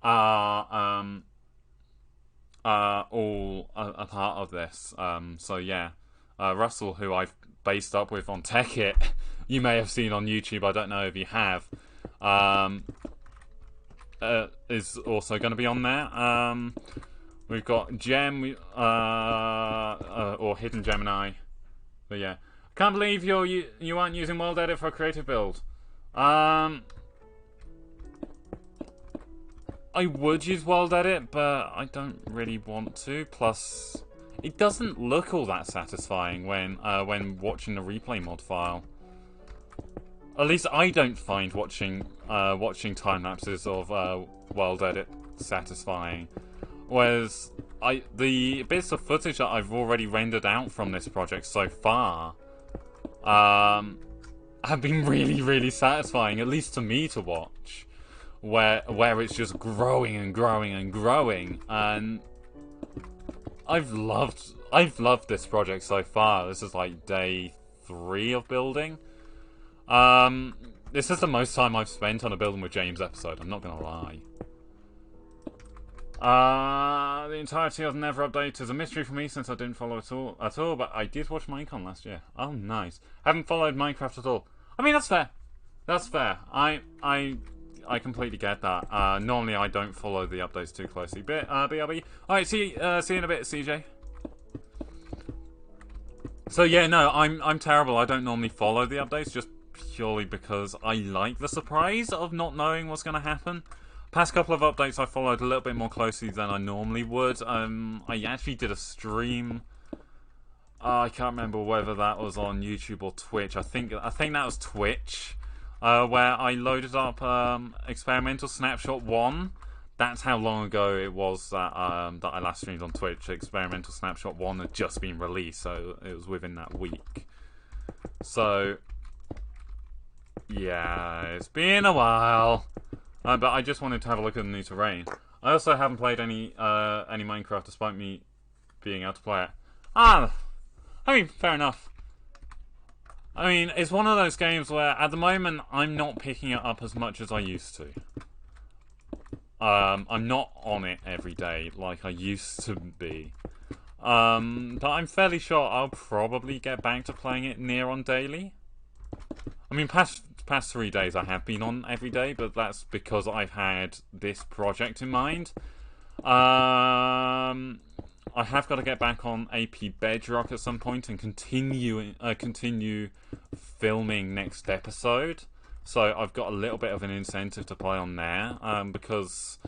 are all a part of this. So yeah, Russell, who I've based up with on Tekkit, you may have seen on YouTube. I don't know if you have. Is also going to be on there. We've got Gem, or Hidden Gemini. But yeah, can't believe you aren't using World Edit for a creative build. I would use World Edit, but I don't really want to. Plus, it doesn't look all that satisfying when watching the Replay Mod file. At least I don't find watching time lapses of World Edit satisfying. Whereas the bits of footage that I've already rendered out from this project so far have been really, really satisfying, at least to me to watch. Where it's just growing and growing and growing, and I've loved this project so far. This is like day 3 of building. This is the most time I've spent on a Building with James episode, I'm not gonna lie. The entirety of the Never Update is a mystery for me since I didn't follow it at all, but I did watch Minecon last year. Oh, nice. Haven't followed Minecraft at all. I mean, that's fair. That's fair. I completely get that. Normally I don't follow the updates too closely. BRB. Alright, see you in a bit, CJ. So yeah, no, I'm terrible. I don't normally follow the updates just purely because I like the surprise of not knowing what's going to happen. Past couple of updates I followed a little bit more closely than I normally would. I actually did a stream I can't remember whether that was on YouTube or Twitch. I think that was Twitch, where I loaded up Experimental Snapshot 1. That's how long ago it was that that I last streamed on Twitch. Experimental Snapshot 1 had just been released, so it was within that week. So, yeah, it's been a while. But I just wanted to have a look at the new terrain. I also haven't played any Minecraft despite me being able to play it. I mean, fair enough. I mean, it's one of those games where, at the moment, I'm not picking it up as much as I used to. I'm not on it every day like I used to be. But I'm fairly sure I'll probably get back to playing it near on daily. I mean, past 3 days I have been on every day, but that's because I've had this project in mind. I have got to get back on AP Bedrock at some point and continue filming next episode. So I've got a little bit of an incentive to play on there, because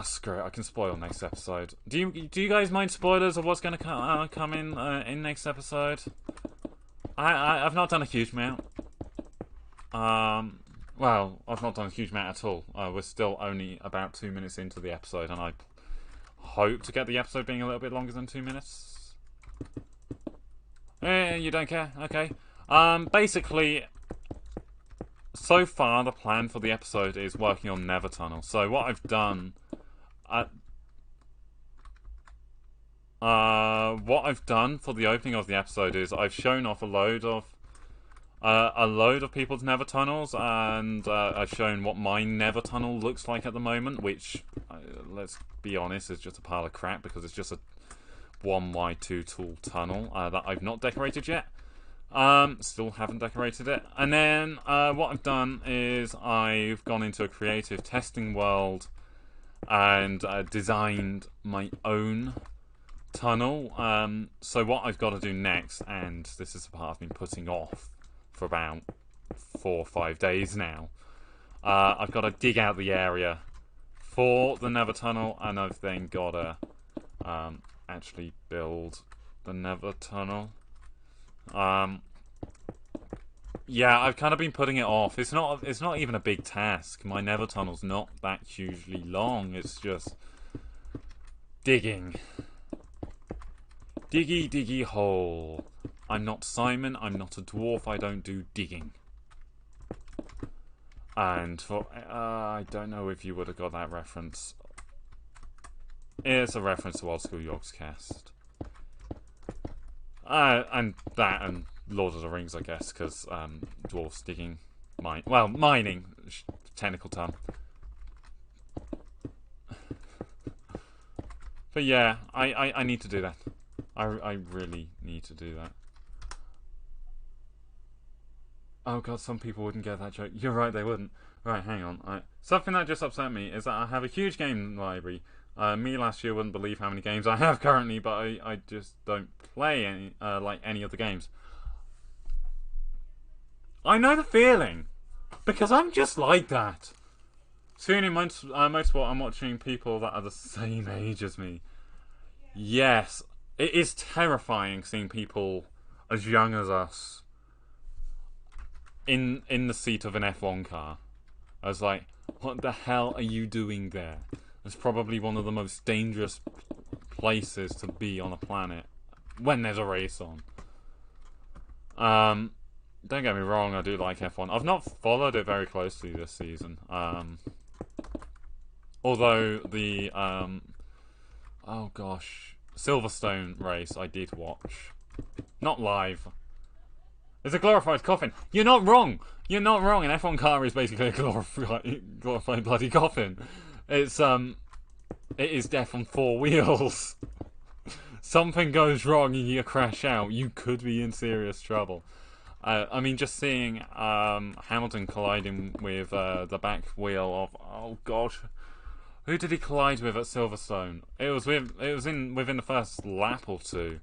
screw it, I can spoil next episode. Do you guys mind spoilers of what's going to come in next episode? I've not done a huge amount. Well, I've not done a huge amount at all. We're still only about 2 minutes into the episode, and I hope to get the episode being a little bit longer than 2 minutes. You don't care? Okay. Basically, so far the plan for the episode is working on Nether Tunnel. So what I've done, for the opening of the episode is I've shown off a load of people's Nether tunnels, and I've shown what my Nether tunnel looks like at the moment, which, let's be honest, is just a pile of crap because it's just a 1x2 tall tunnel that I've not decorated yet. Still haven't decorated it. And then what I've done is I've gone into a creative testing world and designed my own tunnel. So what I've got to do next, and this is the part I've been putting off for about 4 or 5 days now, I've got to dig out the area for the Nether tunnel, and I've then got to actually build the Nether tunnel. Yeah, I've kind of been putting it off. It's not even a big task. My Nether tunnel's not that hugely long. It's just digging. Diggy hole. I'm not Simon, I'm not a dwarf, I don't do digging. And for I don't know if you would have got that reference. It's a reference to Old School Yogscast. And that and Lord of the Rings, I guess, because dwarves digging, mining, technical term. But yeah, I need to do that. I really need to do that. Oh god, some people wouldn't get that joke. You're right, they wouldn't. Right, hang on. Something that just upset me is that I have a huge game library. Me last year wouldn't believe how many games I have currently, but I just don't play any like any of the games. I know the feeling, because I'm just like that. Soon in Motorsport, I'm watching people that are the same age as me. Yes, it is terrifying seeing people as young as us in the seat of an F1 car. I was like, what the hell are you doing there? It's probably one of the most dangerous places to be on a planet when there's a race on. Don't get me wrong, I do like F1. I've not followed it very closely this season. Although the oh gosh, Silverstone race I did watch. Not live. It's a glorified coffin. You're not wrong. You're not wrong. An F1 car is basically a glorified bloody coffin. It is death on 4 wheels. Something goes wrong and you crash out, you could be in serious trouble. I mean, just seeing Hamilton colliding with the back wheel of, oh gosh, who did he collide with at Silverstone? It was within the first lap or two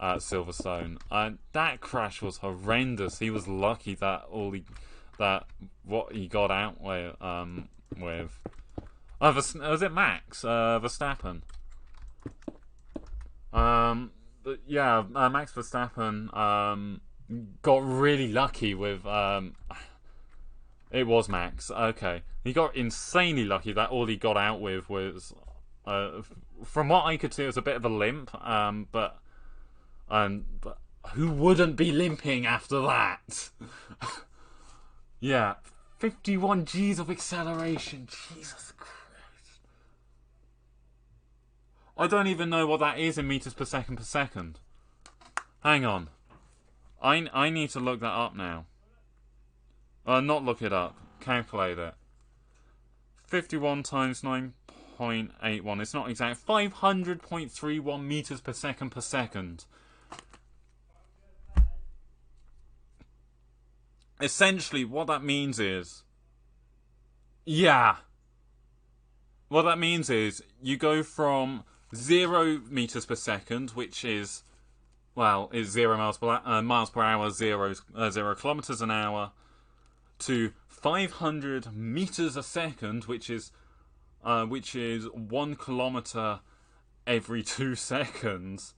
at Silverstone. That crash was horrendous. He was lucky that what he got out with. Was it Max Verstappen? yeah, Max Verstappen got really lucky with it was Max. Okay, he got insanely lucky that all he got out with was, from what I could see, it was a bit of a limp. But who wouldn't be limping after that? Yeah, 51 G's of acceleration. Jesus Christ! I don't even know what that is in meters per second. Hang on, I need to look that up now. Not look it up. Calculate it. 51 times 9.81. It's not exact. 500.31 meters per second. Essentially, what that means is... Yeah. What that means is you go from 0 meters per second, which is... Well, is 0 miles per hour, 0 kilometers an hour, to 500 meters a second, which is 1 kilometer every 2 seconds.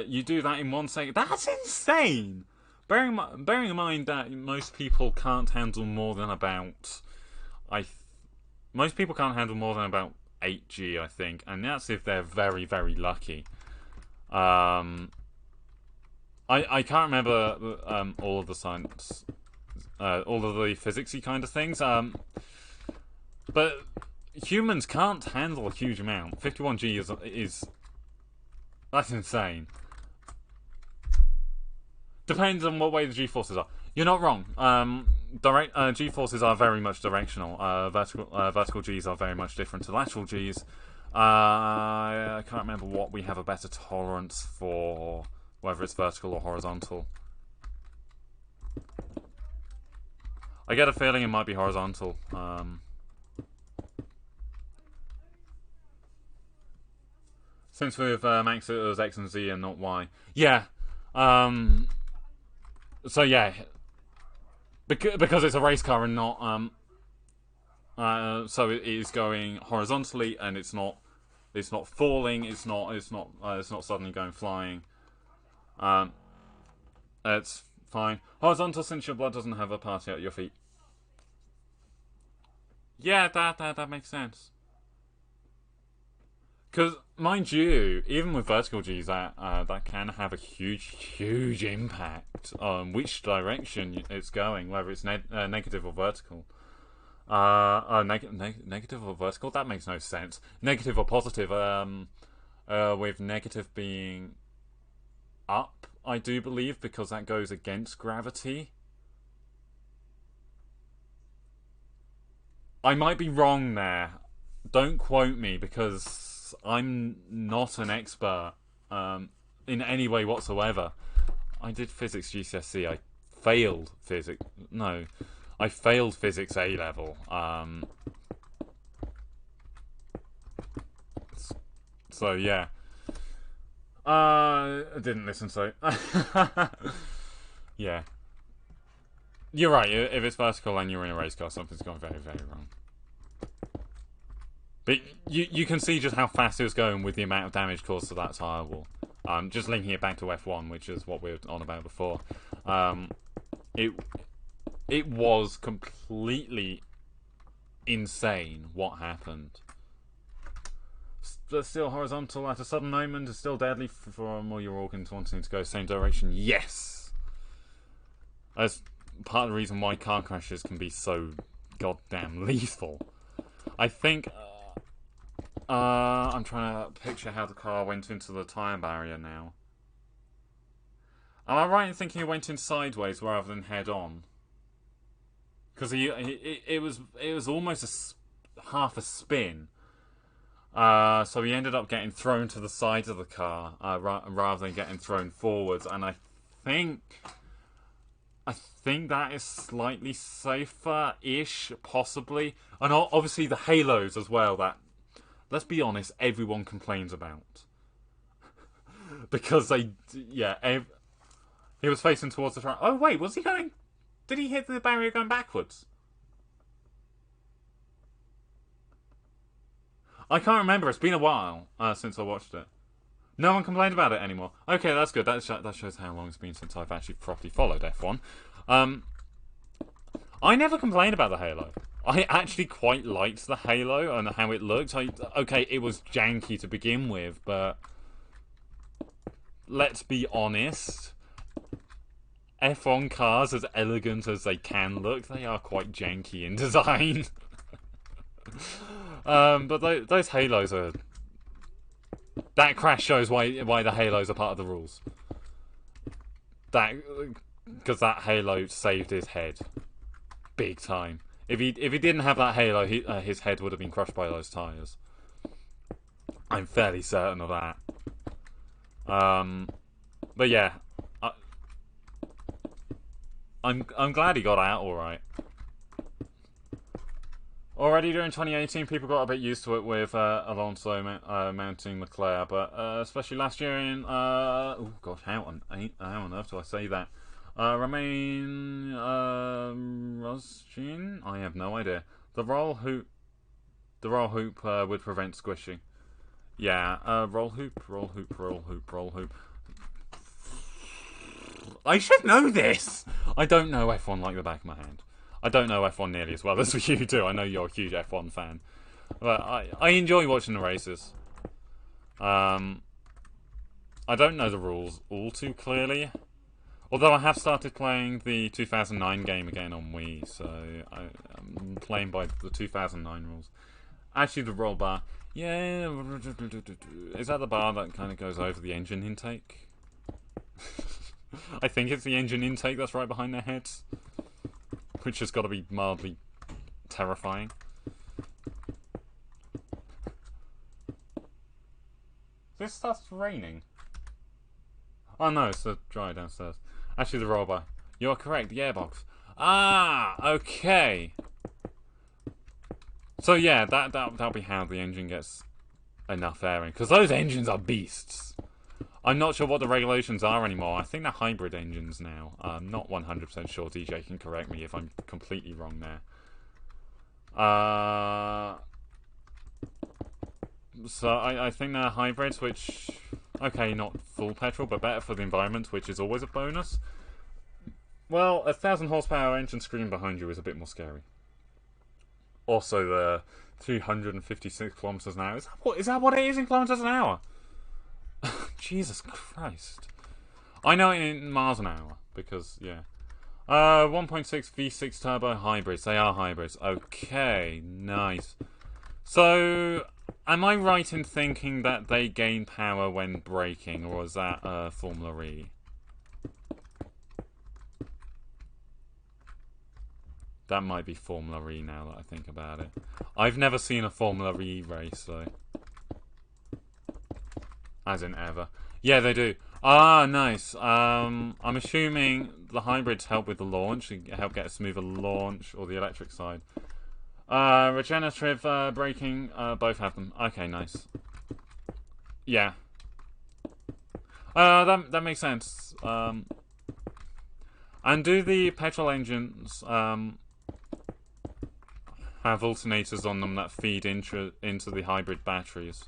You do that in 1 second. That's insane. Bearing in mind that most people can't handle more than about most people can't handle more than about 8G, I think, and that's if they're very, very lucky. I can't remember all of the science. All of the physicsy kind of things. But humans can't handle a huge amount. 51G is that's insane. Depends on what way the G-forces are. You're not wrong. G-forces are very much directional. Vertical Gs are very much different to lateral Gs. I can't remember what we have a better tolerance for, whether it's vertical or horizontal. I get a feeling it might be horizontal. Since with Max it was X and Z and not Y. Yeah. So yeah. Because it's a race car and not so it is going horizontally and it's not falling. It's not suddenly going flying. It's fine. Horizontal, since your blood doesn't have a party at your feet. Yeah, that makes sense. Because, mind you, even with vertical Gs, that can have a huge impact on which direction it's going, whether it's negative or vertical. Negative or vertical? That makes no sense. Negative or positive? With negative being up, I do believe, because that goes against gravity. I might be wrong there. Don't quote me, because I'm not an expert in any way whatsoever. I did physics GCSE. I failed physics. No, I failed physics A level. So yeah. I didn't listen, so yeah. You're right. If it's vertical and you're in a race car, something's gone very, very wrong. But you can see just how fast it was going with the amount of damage caused to that tyre wall. Just linking it back to F1, which is what we were on about before. It was completely insane what happened. But still horizontal at a sudden moment is still deadly for more your organs wanting to go the same direction. Yes! That's part of the reason why car crashes can be so goddamn lethal. I think... I'm trying to picture how the car went into the tyre barrier now. Am I right in thinking it went in sideways rather than head on? Because it was almost half a spin. So he ended up getting thrown to the side of the car rather than getting thrown forwards. And I think that is slightly safer-ish, possibly. And obviously the halos as well, that, let's be honest, everyone complains about. Because he was facing towards the front. Oh wait, was he going... Did he hit the barrier going backwards? I can't remember. It's been a while since I watched it. No one complained about it anymore. Okay, that's good. That shows how long it's been since I've actually properly followed F1. I never complained about the Halo. I actually quite liked the Halo and how it looked. Okay, it was janky to begin with, but let's be honest. F1 cars, as elegant as they can look, they are quite janky in design. But those Halos are... That crash shows why the Halos are part of the rules. Because that Halo saved his head. Big time. If he didn't have that Halo, his head would have been crushed by those tyres. I'm fairly certain of that. But yeah, I'm glad he got out all right. Already during 2018, people got a bit used to it with Alonso mounting Leclerc, but especially last year in oh gosh, how on earth do I say that? Romain Grosjean? I have no idea. The roll hoop would prevent squishing. Yeah, roll hoop. I should know this! I don't know F1 like the back of my hand. I don't know F1 nearly as well as you do. I know you're a huge F1 fan. But I enjoy watching the races. I don't know the rules all too clearly. Although I have started playing the 2009 game again on Wii, so I'm playing by the 2009 rules. Actually, the roll bar. Yeah. Is that the bar that kind of goes over the engine intake? I think it's the engine intake that's right behind their heads. Which has got to be mildly terrifying. This starts raining. Oh no, it's the dry downstairs. Actually, the roll bar. You're correct, the airbox. Ah, okay. So yeah, that'll be how the engine gets enough air in. Because those engines are beasts. I'm not sure what the regulations are anymore. I think they're hybrid engines now. I'm not 100% sure. DJ can correct me if I'm completely wrong there. So I think they're hybrids, which... Okay, not full petrol, but better for the environment, which is always a bonus. Well, a 1,000 horsepower engine screaming behind you is a bit more scary. Also, the 356 kilometers an hour. Is that what it is in kilometers an hour? Jesus Christ. I know it in miles an hour, because, yeah. 1.6 V6 turbo hybrids. They are hybrids. Okay, nice. So, am I right in thinking that they gain power when braking, or is that Formula E? That might be Formula E now that I think about it. I've never seen a Formula E race, though. As in ever. Yeah, they do. Ah, nice. I'm assuming the hybrids help with the launch, help get a smoother launch, or the electric side. Regenerative braking, both have them. Okay, nice. Yeah. That makes sense. And do the petrol engines have alternators on them that feed into the hybrid batteries?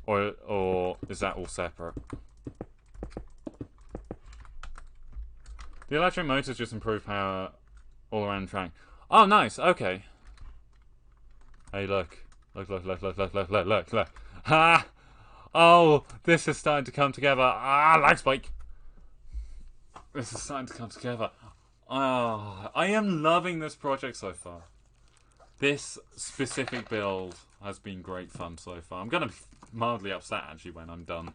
Or is that all separate? The electric motors just improve power all around the track. Oh, nice. Okay. Hey, look. Look. Ha! Oh, this is starting to come together. Ah, lag spike. This is starting to come together. Oh, I am loving this project so far. This specific build has been great fun so far. I'm going to be mildly upset, actually, when I'm done.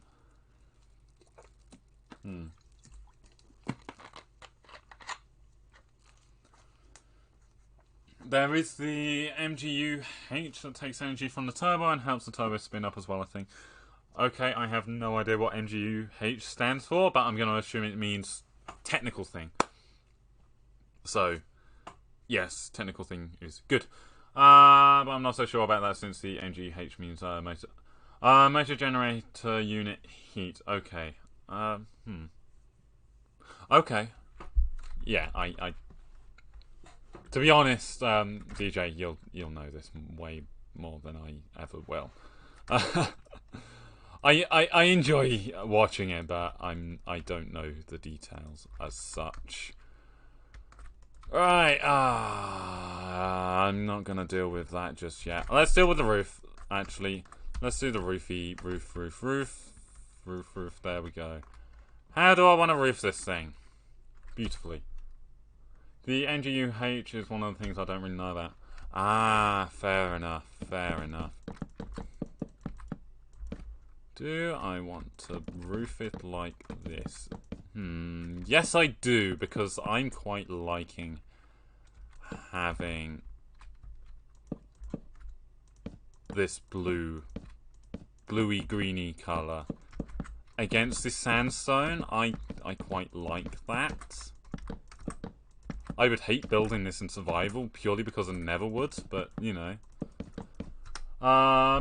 There is the MGU-H that takes energy from the turbo and helps the turbo spin up as well, I think. Okay, I have no idea what MGU-H stands for, but I'm going to assume it means technical thing. So, yes, technical thing is good. But I'm not so sure about that since the MGU-H means motor. Motor generator unit heat. Okay. Okay. Yeah, I to be honest, DJ, you'll know this way more than I ever will. I enjoy watching it, but I don't know the details as such. Right, I'm not gonna deal with that just yet. Let's deal with the roof, actually. Let's do the roofy, roof, there we go. How do I want to roof this thing? Beautifully. The NGUH is one of the things I don't really know about. Ah, fair enough, fair enough. Do I want to roof it like this? Yes I do, because I'm quite liking having this bluey greeny colour against this sandstone. I quite like that. I would hate building this in survival purely because I never would, but you know.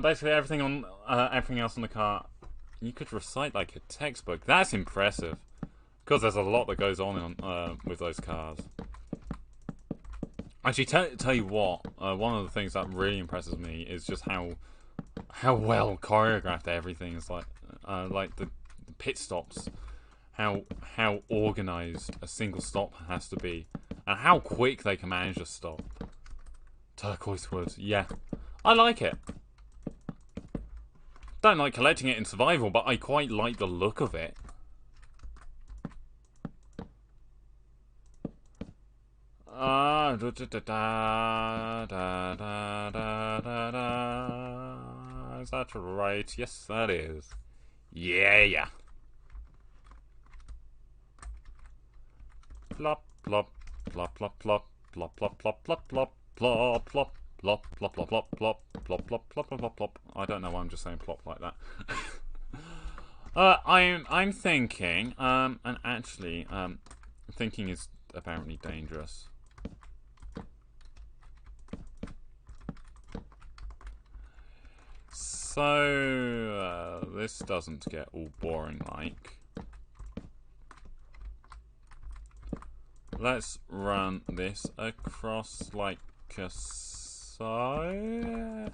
Basically everything else on the car, you could recite like a textbook. That's impressive, because there's a lot that goes on with those cars. Actually, tell you what, one of the things that really impresses me is just how well choreographed everything is. Like the pit stops, how organized a single stop has to be, and how quick they can manage a stop. Turquoise wood, yeah. I like it. Don't like collecting it in survival, but I quite like the look of it. Is that right? Yes, that is. Yeah. Plop, plop, plop, plop, plop, plop, plop, plop, plop, plop, plop, plop. Plop, plop, plop, plop, plop, plop, plop, plop, plop, plop, plop. I don't know why I'm just saying plop like that. I'm thinking, and actually, thinking is apparently dangerous. So, this doesn't get all boring like. Let's run this across like a so.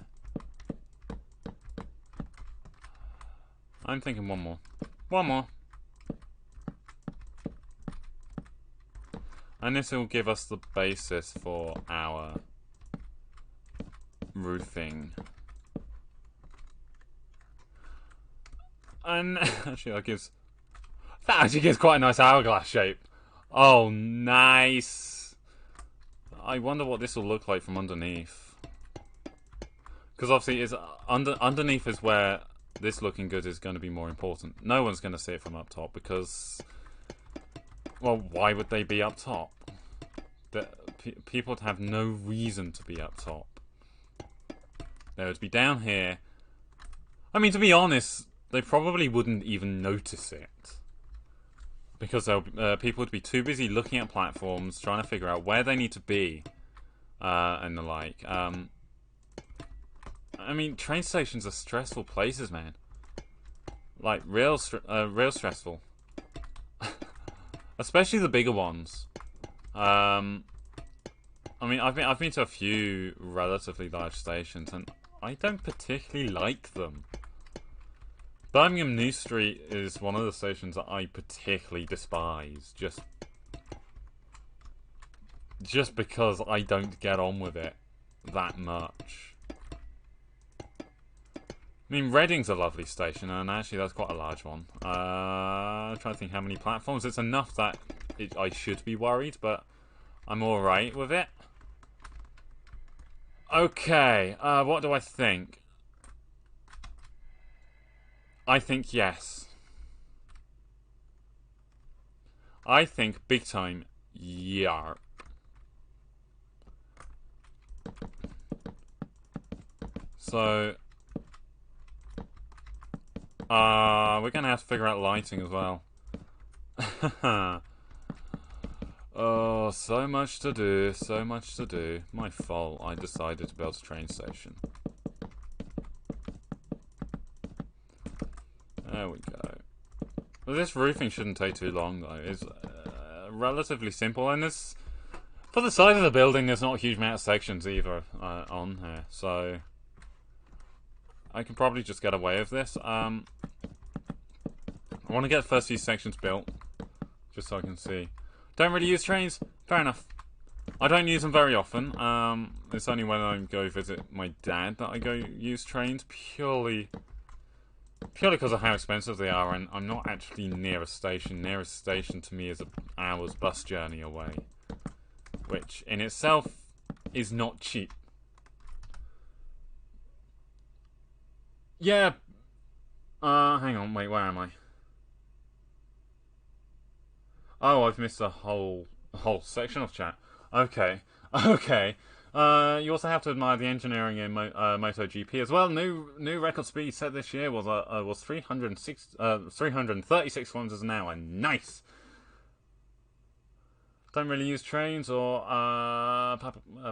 I'm thinking one more. And this will give us the basis for our roofing. And actually that actually gives quite a nice hourglass shape. Oh, nice. I wonder what this will look like from underneath. Because obviously, underneath is where this looking good is going to be more important. No one's going to see it from up top because, well, why would they be up top? People would have no reason to be up top. They would be down here. I mean, to be honest, they probably wouldn't even notice it. Because people would be too busy looking at platforms, trying to figure out where they need to be, and the like. I mean, train stations are stressful places, man. Like, real stressful. Especially the bigger ones. I mean, I've been to a few relatively large stations, and I don't particularly like them. Birmingham New Street is one of the stations that I particularly despise, just because I don't get on with it that much. I mean, Reading's a lovely station, and actually that's quite a large one. I'm trying to think how many platforms. It's enough that I should be worried, but I'm alright with it. Okay, what do I think? I think yes. I think big time yarp. So, we're gonna have to figure out lighting as well. Oh, so much to do, so much to do. My fault, I decided to build a train station. There we go. Well, this roofing shouldn't take too long, though. It's relatively simple, and this, for the size of the building, there's not a huge amount of sections either on here, so I can probably just get away with this. I want to get the first few sections built, just so I can see. Don't really use trains? Fair enough. I don't use them very often. It's only when I go visit my dad that I go use trains, purely because of how expensive they are, and I'm not actually near a station. Nearest station to me is an hour's bus journey away, which in itself is not cheap. Yeah. Hang on, wait, where am I? Oh, I've missed a whole section of chat. Okay, okay. You also have to admire the engineering in MotoGP as well. New record speed set this year was 336 kilometers an hour. Nice. Don't really use trains or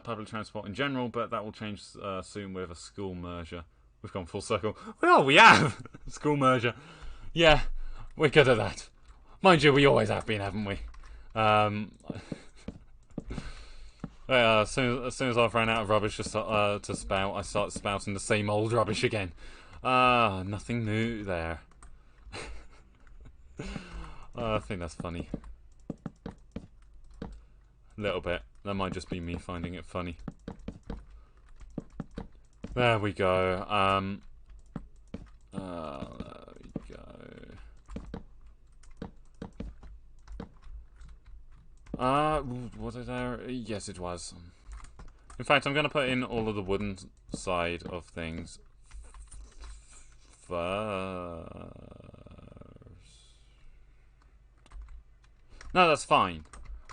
public transport in general, but that will change soon with a school merger. We've gone full circle. Well, we have school merger. Yeah, we're good at that. Mind you, we always have been, haven't we? As soon as I've ran out of rubbish to spout, I start spouting the same old rubbish again. Nothing new there. I think that's funny. A little bit. That might just be me finding it funny. There we go. There we go. Was it there? Yes, it was. In fact, I'm going to put in all of the wooden side of things first. No, that's fine.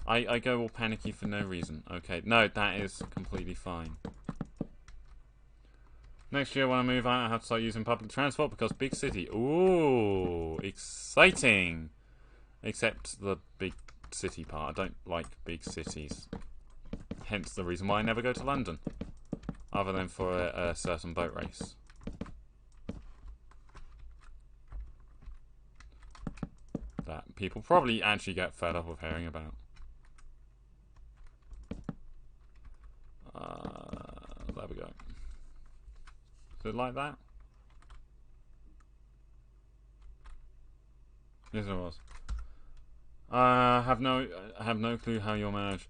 I go all panicky for no reason. Okay, no, that is completely fine. Next year when I move out, I have to start using public transport because big city. Ooh, exciting! Except the big city part. I don't like big cities. Hence the reason why I never go to London. Other than for a certain boat race. That people probably actually get fed up of hearing about. There we go. Is it like that? Yes, it was. Have no clue how you'll manage.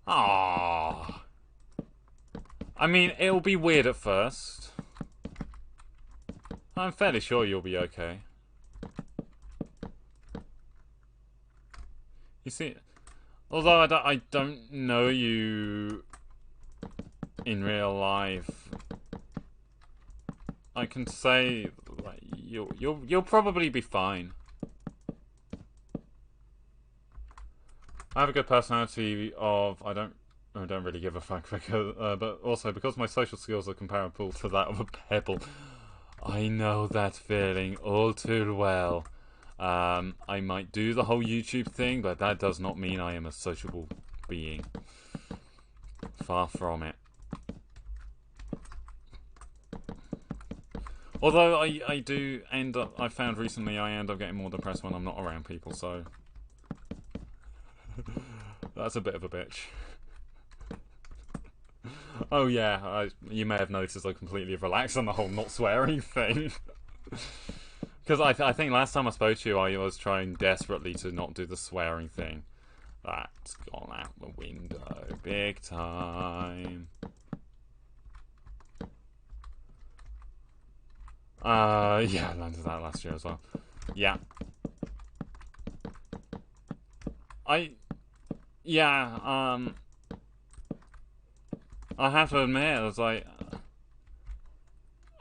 Ah. I mean, it'll be weird at first. I'm fairly sure you'll be okay. You see, although I don't know you in real life, I can say like you'll probably be fine. I have a good personality of I don't really give a fuck because, but also because my social skills are comparable to that of a pebble. I know that feeling all too well. I might do the whole YouTube thing, but that does not mean I am a sociable being. Far from it. Although I do end up, I found recently I end up getting more depressed when I'm not around people, so that's a bit of a bitch. Oh yeah, you may have noticed I completely relaxed on the whole not swearing thing. Because I think last time I spoke to you, I was trying desperately to not do the swearing thing. That's gone out the window, big time. Yeah, I learned that last year as well. Yeah. I have to admit, it's like,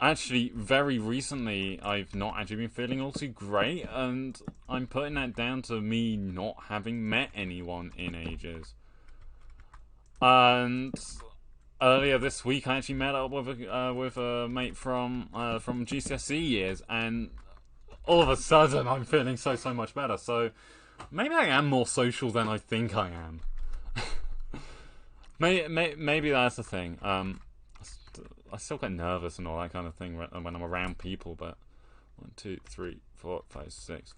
actually, very recently, I've not actually been feeling all too great, and I'm putting that down to me not having met anyone in ages. And earlier this week, I actually met up with a mate from GCSE years, and all of a sudden, I'm feeling so much better. So maybe I am more social than I think I am. Maybe that's the thing. I still get nervous and all that kind of thing when I'm around people, but 1, 2, 3, 4, 5, 6.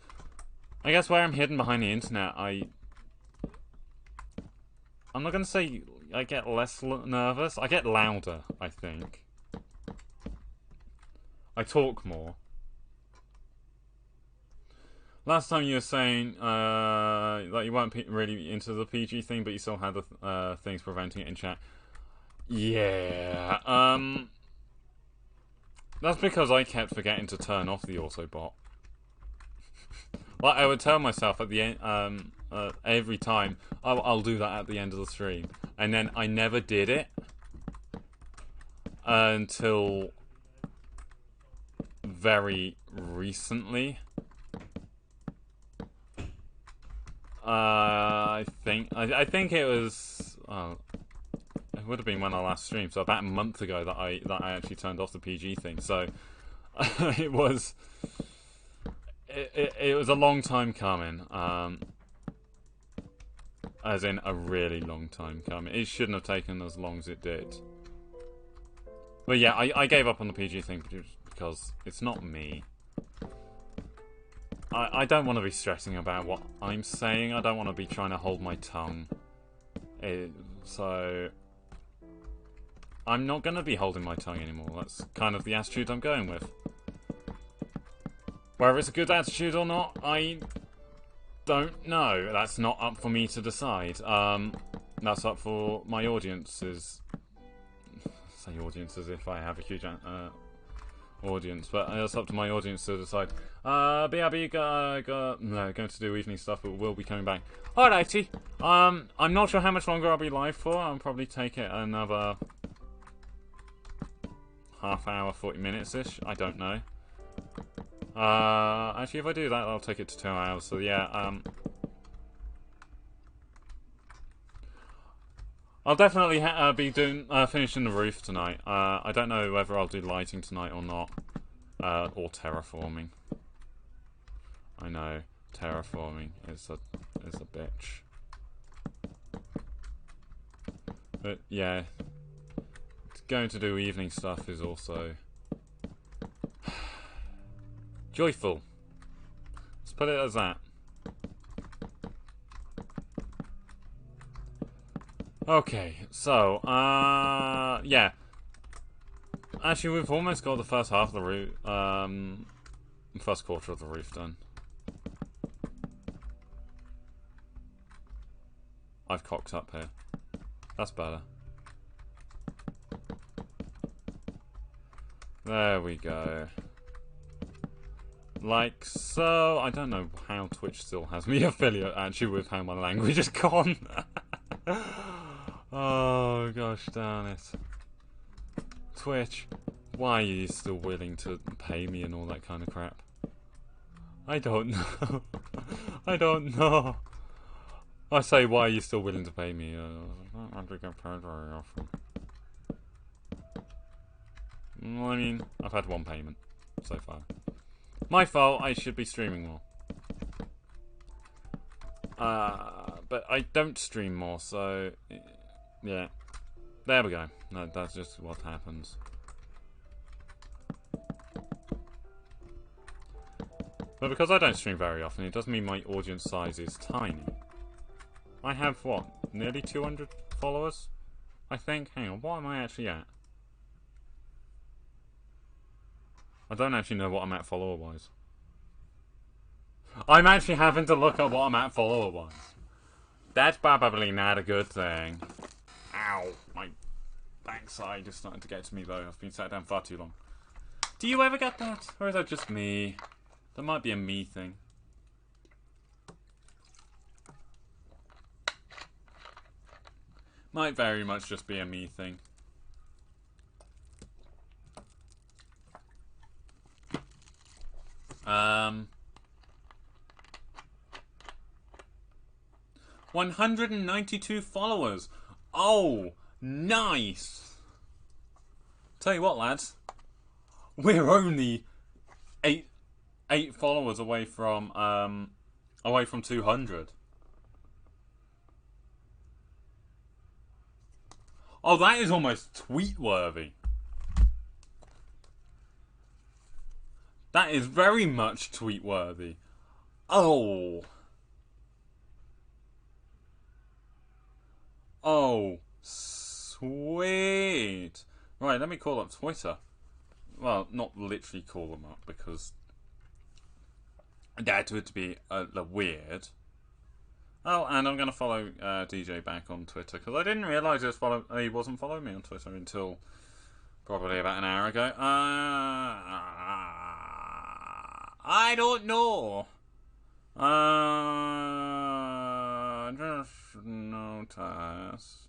I guess where I'm hidden behind the internet, I'm not gonna say I get less nervous. I get louder, I think. I talk more. Last time you were saying that you weren't really into the PG thing, but you still had the things preventing it in chat. Yeah. That's because I kept forgetting to turn off the Autobot. Like I would tell myself at the end, every time, I'll do that at the end of the stream, and then I never did it until very recently. I think it was. It would have been when I last streamed, so about a month ago that I actually turned off the PG thing. So it was a long time coming. As in a really long time coming. It shouldn't have taken as long as it did. But yeah, I gave up on the PG thing because it's not me. I don't want to be stressing about what I'm saying. I don't want to be trying to hold my tongue. So I'm not going to be holding my tongue anymore. That's kind of the attitude I'm going with. Whether it's a good attitude or not, I don't know. That's not up for me to decide. That's up for my audiences. Say audiences if I have a huge audience, but it's up to my audience to decide. BRB going to do evening stuff, but we'll be coming back. Alrighty. I'm not sure how much longer I'll be live for. I'll probably take it another half hour, 40 minutes-ish. I don't know. Actually, if I do that, I'll take it to 2 hours. So yeah, I'll definitely be doing finishing the roof tonight. I don't know whether I'll do lighting tonight or not, or terraforming. I know terraforming is a bitch, but yeah, going to do evening stuff is also joyful. Let's put it as that. Okay, so, yeah. Actually, we've almost got the first half of the roof, first quarter of the roof done. I've cocked up here. That's better. There we go. Like so. I don't know how Twitch still has me affiliate, actually, with how my language is gone. Oh, gosh darn it. Twitch, why are you still willing to pay me and all that kind of crap? I don't know. I don't know. I say, why are you still willing to pay me? I don't get paid very often. Well, I mean, I've had one payment so far. My fault, I should be streaming more. But I don't stream more, so yeah. There we go. No, that's just what happens. But because I don't stream very often, it does mean my audience size is tiny. I have, what, nearly 200 followers? I think. Hang on, what am I actually at? I don't actually know what I'm at follower-wise. I'm actually having to look at what I'm at follower-wise. That's probably not a good thing. Ow. My backside is starting to get to me, though. I've been sat down far too long. Do you ever get that? Or is that just me? That might be a me thing. Might very much just be a me thing. Um... 192 followers. Oh, nice. Tell you what, lads. We're only eight followers away from 200. Oh, that is almost tweet-worthy. That is very much tweet-worthy. Oh. Oh, sweet. Right, let me call up Twitter. well, not literally call them up because that would be weird. Oh, and I'm going to follow DJ back on Twitter because I didn't realise he wasn't following me on Twitter until probably about an hour ago. I don't know. Just notice.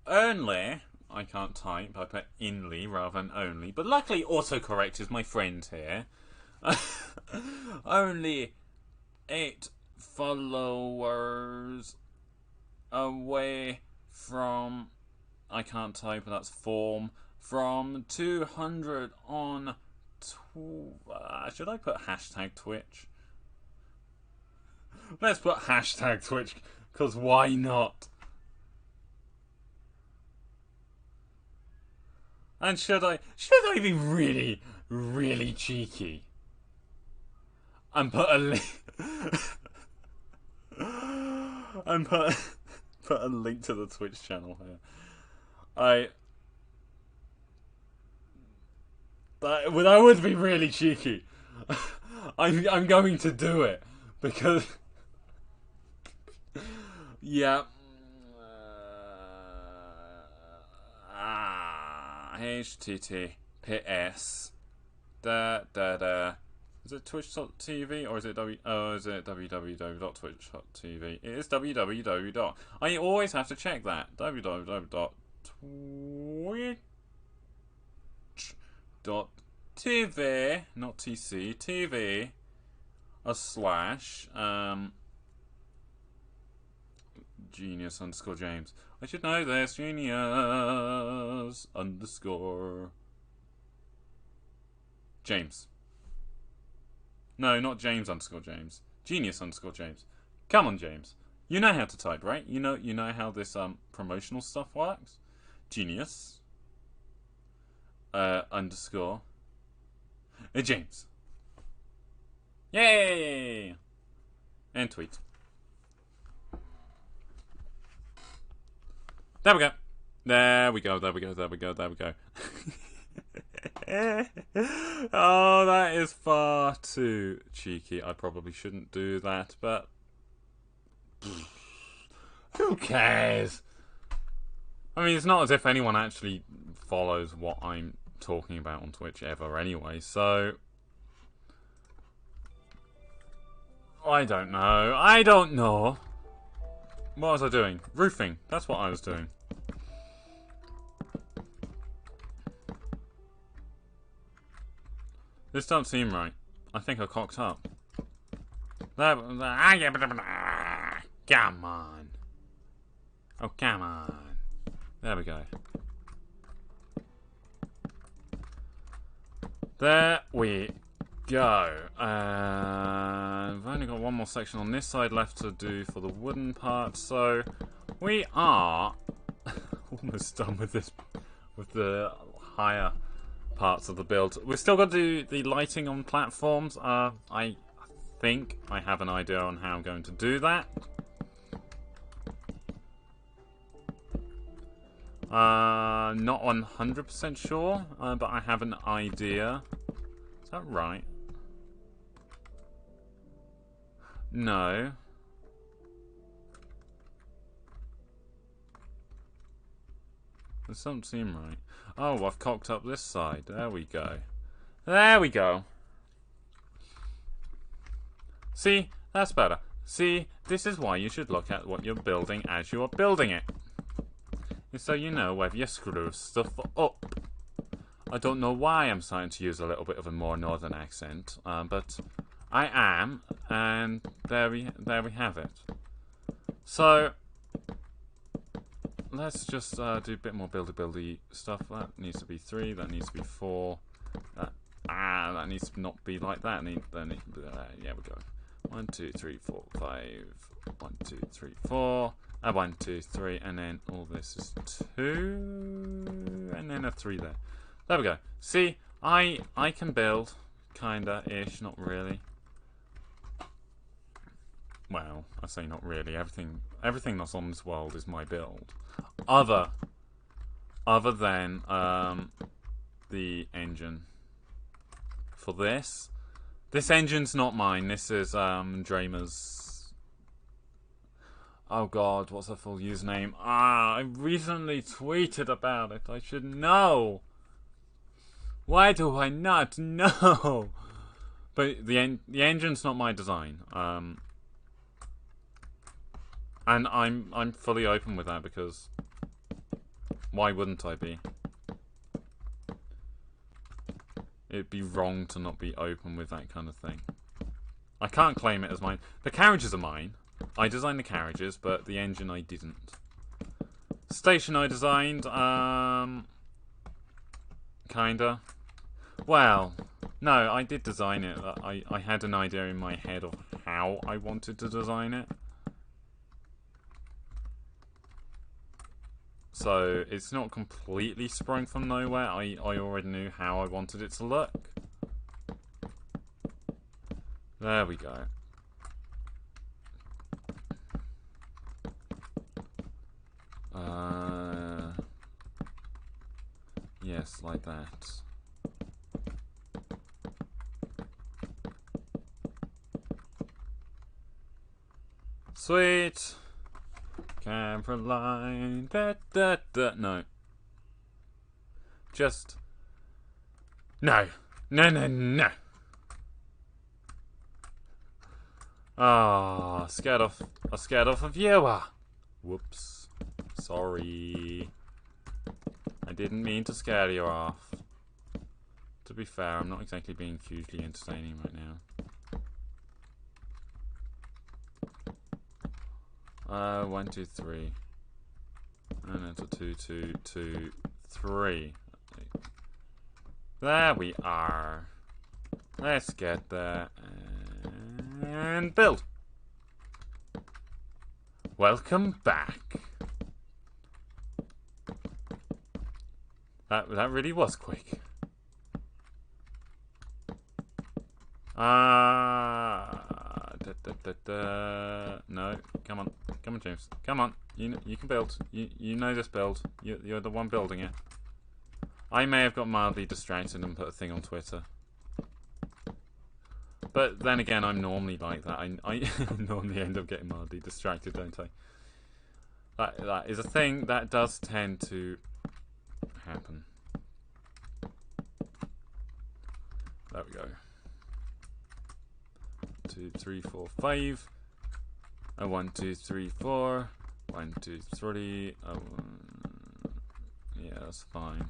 Only, I can't type, I put inly rather than only, but luckily autocorrect is my friend here. Only 8 followers away from, I can't type, that's form, from 200 on should I put hashtag Twitch? Let's put hashtag Twitch, because why not? And should I be really, really cheeky and put a link and put a link to the Twitch channel here? That would be really cheeky. I'm going to do it because yeah. HTTPS is it twitch.tv or is it www.twitch.tv? It is www. I always have to check that. www.twitch.tv, not TC, TV / Genius_James. I should know this. Genius_James. No, not James_James. Genius_James. Come on, James. You know how to type, right? You know how this promotional stuff works. Genius. _ James. Yay! And tweet. There we go. There we go. Oh, that is far too cheeky. I probably shouldn't do that, but who cares? I mean, it's not as if anyone actually follows what I'm talking about on Twitch ever anyway, so I don't know. What was I doing? Roofing. That's what I was doing. This don't seem right. I think I cocked up. Come on. Oh, come on. There we go. There we go. I've only got one more section on this side left to do for the wooden part, so we are almost done with this, with the higher parts of the build. We've still got to do the lighting on platforms. I think I have an idea on how I'm going to do that. Not 100% sure, but I have an idea. Is that right? No. This doesn't seem right. Oh, I've cocked up this side. There we go. There we go. See? That's better. See? This is why you should look at what you're building as you are building it. So you know whether you screw stuff up. I don't know why I'm starting to use a little bit of a more northern accent, but I am, and there we have it. So let's just do a bit more buildy stuff. That needs to be 3. That needs to be 4. That needs to not be like that. Yeah, we go. 1, 2, 3, 4, 5. 1, 2, 3, 4. 1, 2, 3, and then all this is 2, and then a 3 there. There we go. See, I can build, kinda-ish, not really. Well, I say not really. Everything that's on this world is my build. Other other than the engine for this. This engine's not mine. This is Dramer's. Oh god, what's her full username? I recently tweeted about it. I should know. Why do I not know? But the engine's not my design. And I'm fully open with that because why wouldn't I be? It'd be wrong to not be open with that kind of thing. I can't claim it as mine. The carriages are mine. I designed the carriages, but the engine I didn't. Station I designed, kinda. Well, no, I did design it. I had an idea in my head of how I wanted to design it. So, it's not completely sprung from nowhere. I already knew how I wanted it to look. There we go. Yes, like that. Sweet. Camera line. No. Just. No. No. Ah, scared off a viewer. Whoops. Sorry. I didn't mean to scare you off. To be fair, I'm not exactly being hugely entertaining right now. 1, 2, 3. And then 2, 2, 2, 3. There we are. Let's get there and build. Welcome back. That really was quick. No, come on, James, come on. You can build. You know this build. You're the one building it. I may have got mildly distracted and put a thing on Twitter, but then again, I'm normally like that. I normally end up getting mildly distracted, don't I? That is a thing that does tend to happen. There we go. 2, 3, 4, 5. 1, 2, 3, 4. 1, 2, 3. Yeah, that's fine.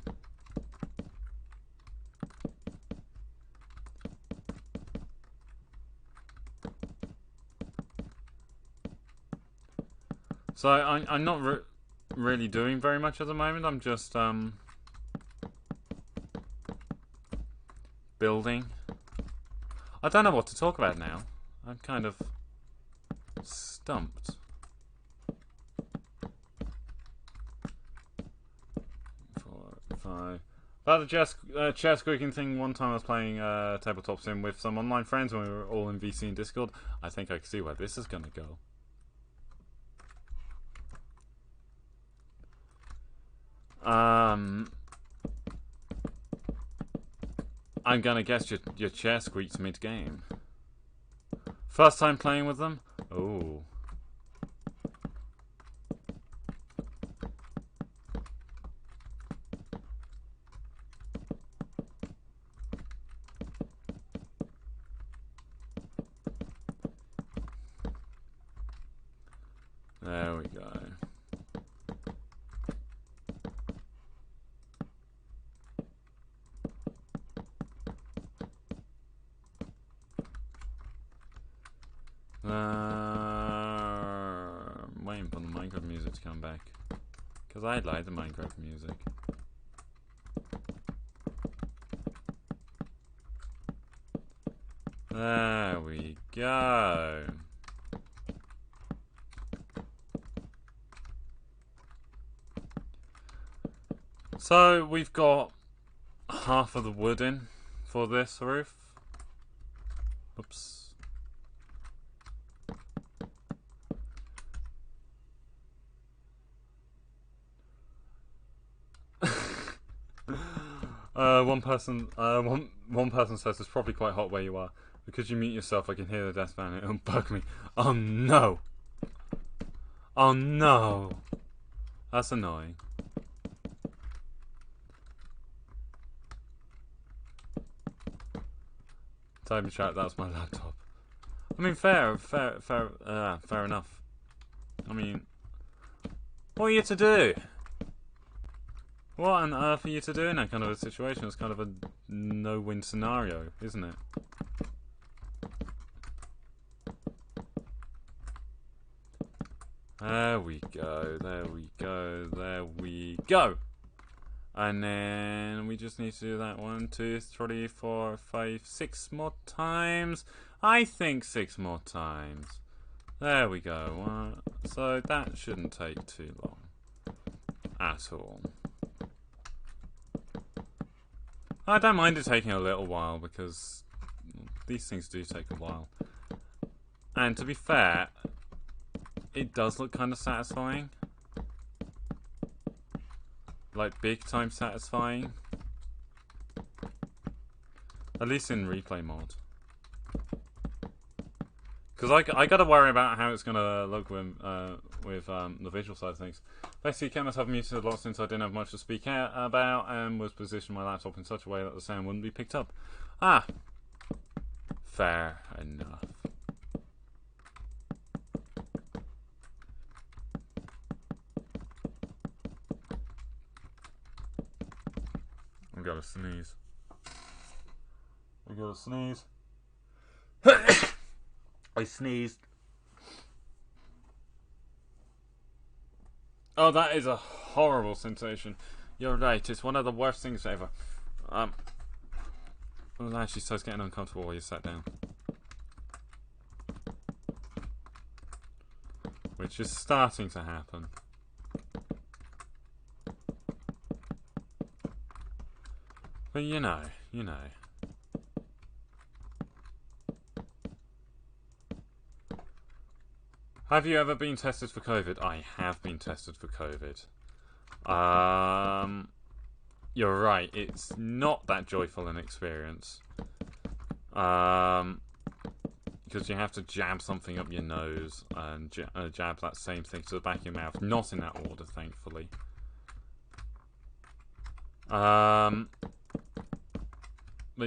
So I'm not really doing very much at the moment. I'm just building. I don't know what to talk about now. I'm kind of stumped. 4, 5. About the chair squeaking thing, one time I was playing Tabletop Sim with some online friends when we were all in VC and Discord. I think I can see where this is going to go. I'm gonna guess your chair squeaks mid-game. First time playing with them? Oh. There we go. I'm waiting for the Minecraft music to come back. Because I like the Minecraft music. There we go. So we've got half of the wood in for this roof. Oops. One person says it's probably quite hot where you are. Because you mute yourself, I can hear the death fan. It'll bug me. Oh no! Oh no! That's annoying. Time to chat. That's my laptop. I mean, fair enough. I mean, what are you to do? What on earth are you to do in that kind of a situation? It's kind of a no-win scenario, isn't it? There we go, there we go, there we go! And then we just need to do that 1, 2, 3, 4, 5, 6 more times. I think 6 more times. There we go. So that shouldn't take too long. At all. I don't mind it taking a little while because these things do take a while. And to be fair, it does look kind of satisfying. Like big time satisfying. At least in replay mode. Because I gotta worry about how it's gonna look with the visual side of things. Basically, kept myself muted a lot since I didn't have much to speak out about and was positioning my laptop in such a way that the sound wouldn't be picked up. Ah, fair enough. I gotta sneeze. I gotta sneeze. I sneezed. Oh, that is a horrible sensation. You're right, it's one of the worst things ever. It actually starts getting uncomfortable while you sat down. Which is starting to happen. But you know. Have you ever been tested for COVID? I have been tested for COVID. You're right, it's not that joyful an experience. Because you have to jab something up your nose and jab that same thing to the back of your mouth. Not in that order, thankfully. But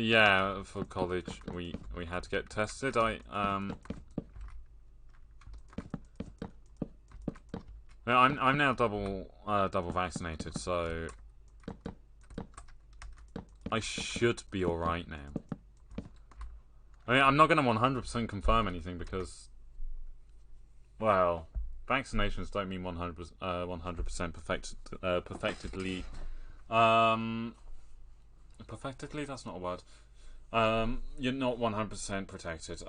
yeah, for college we had to get tested. I'm now double vaccinated, so I should be alright now. I mean, I'm not going to 100% confirm anything because, well, vaccinations don't mean 100% perfectedly. Perfectedly? That's not a word. You're not 100% protected.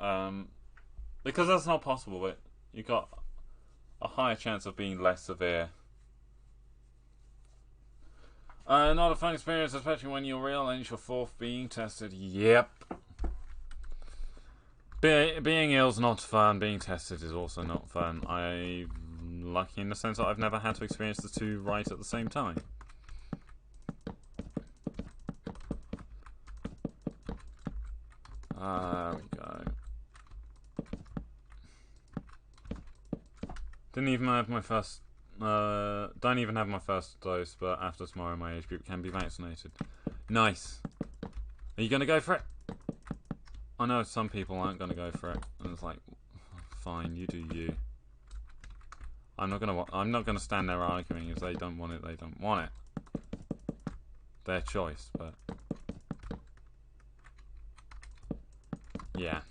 Because that's not possible. But you got a higher chance of being less severe. Not a fun experience, especially when you're real and it's your 4th being tested. Yep. Being ill's not fun. Being tested is also not fun. I'm lucky in the sense that I've never had to experience the two right at the same time. There we go. Didn't even have my first. Don't even have my first dose, but after tomorrow, my age group can be vaccinated. Nice. Are you gonna go for it? I know some people aren't gonna go for it, and it's like, fine, you do you. I'm not gonna stand there arguing. If they don't want it, they don't want it. Their choice, but yeah.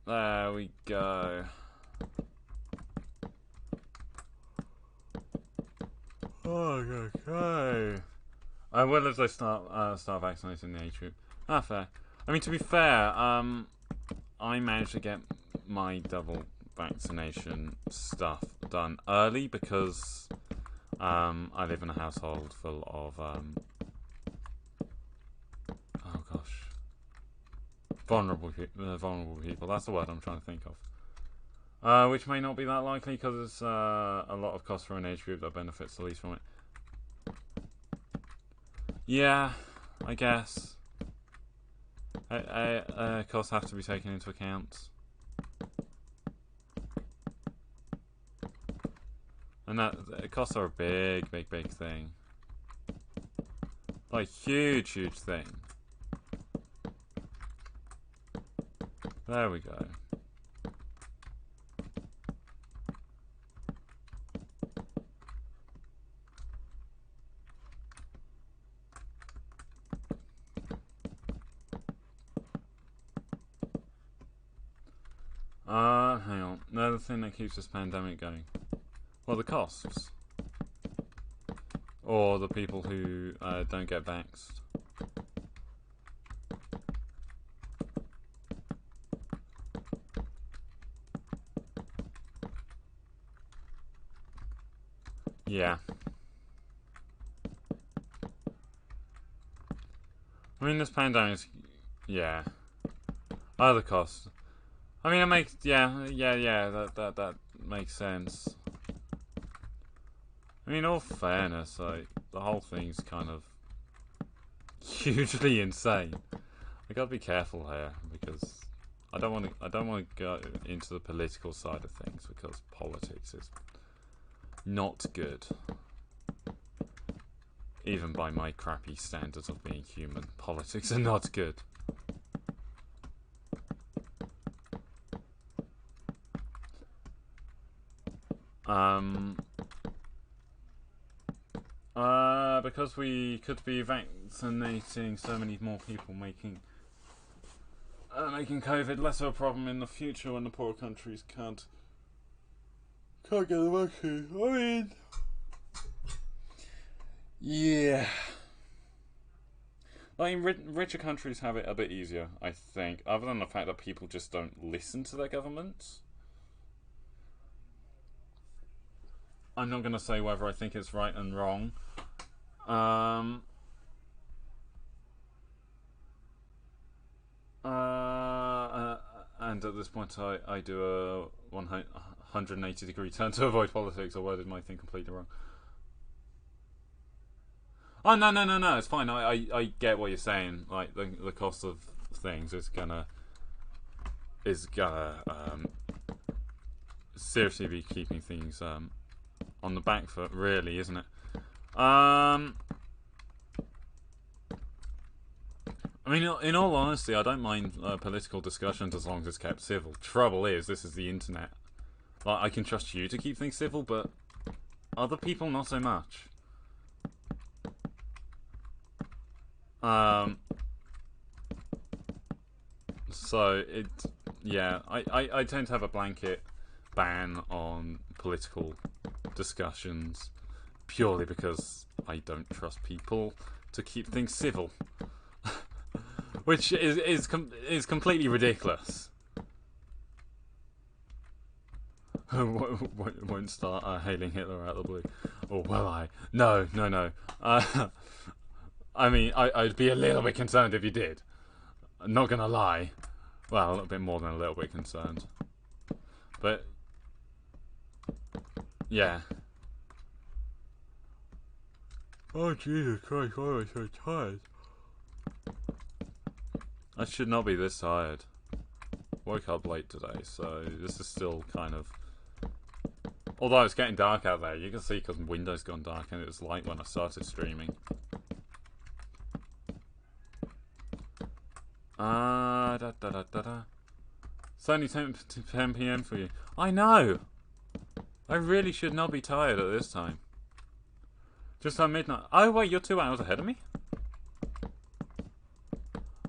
There we go. Oh, okay. I will as I start vaccinating the age group. Ah, fair. I mean, to be fair, I managed to get my double vaccination stuff done early because I live in a household full of oh gosh, vulnerable people. That's the word I'm trying to think of. Which may not be that likely because there's a lot of costs for an age group that benefits the least from it. Yeah, I guess. Costs have to be taken into account. And that costs are a big thing. Like, huge thing. There we go. Hang on. Another thing that keeps this pandemic going. Well, the costs. Or the people who don't get vaxxed. Yeah. I mean, this pandemic's... Yeah. Other costs. I mean, it makes... Yeah, that makes sense. I mean, in all fairness, like, the whole thing's kind of hugely insane. I gotta be careful here because I don't want to go into the political side of things because politics is not good, even by my crappy standards of being human. Politics are not good. Because we could be vaccinating so many more people, making COVID less of a problem in the future when the poor countries can't get the vaccine. I mean, yeah. I mean, richer countries have it a bit easier, I think, other than the fact that people just don't listen to their governments. I'm not going to say whether I think it's right and wrong. And at this point, I do a 180-degree turn to avoid politics, or worded my thing completely wrong. Oh, no, it's fine. I get what you're saying. Like, the cost of things is gonna seriously be keeping things on the back foot, really, isn't it? I mean, in all honesty, I don't mind political discussions as long as it's kept civil. Trouble is, this is the internet. Like, I can trust you to keep things civil, but other people not so much. So I tend to have a blanket ban on political discussions purely because I don't trust people to keep things civil. Which is completely ridiculous. Won't start hailing Hitler out of the blue. Or will I? No. I mean, I'd be a little bit concerned if you did. I'm not gonna lie. Well, a little bit more than a little bit concerned. But yeah. Oh Jesus Christ! Why am I so tired? I should not be this tired. Woke up late today, so this is still kind of... Although it's getting dark out there, you can see because Windows gone dark and it was light when I started streaming. It's only 10 PM for you. I know! I really should not be tired at this time. Just at midnight. Oh wait, you're 2 hours ahead of me?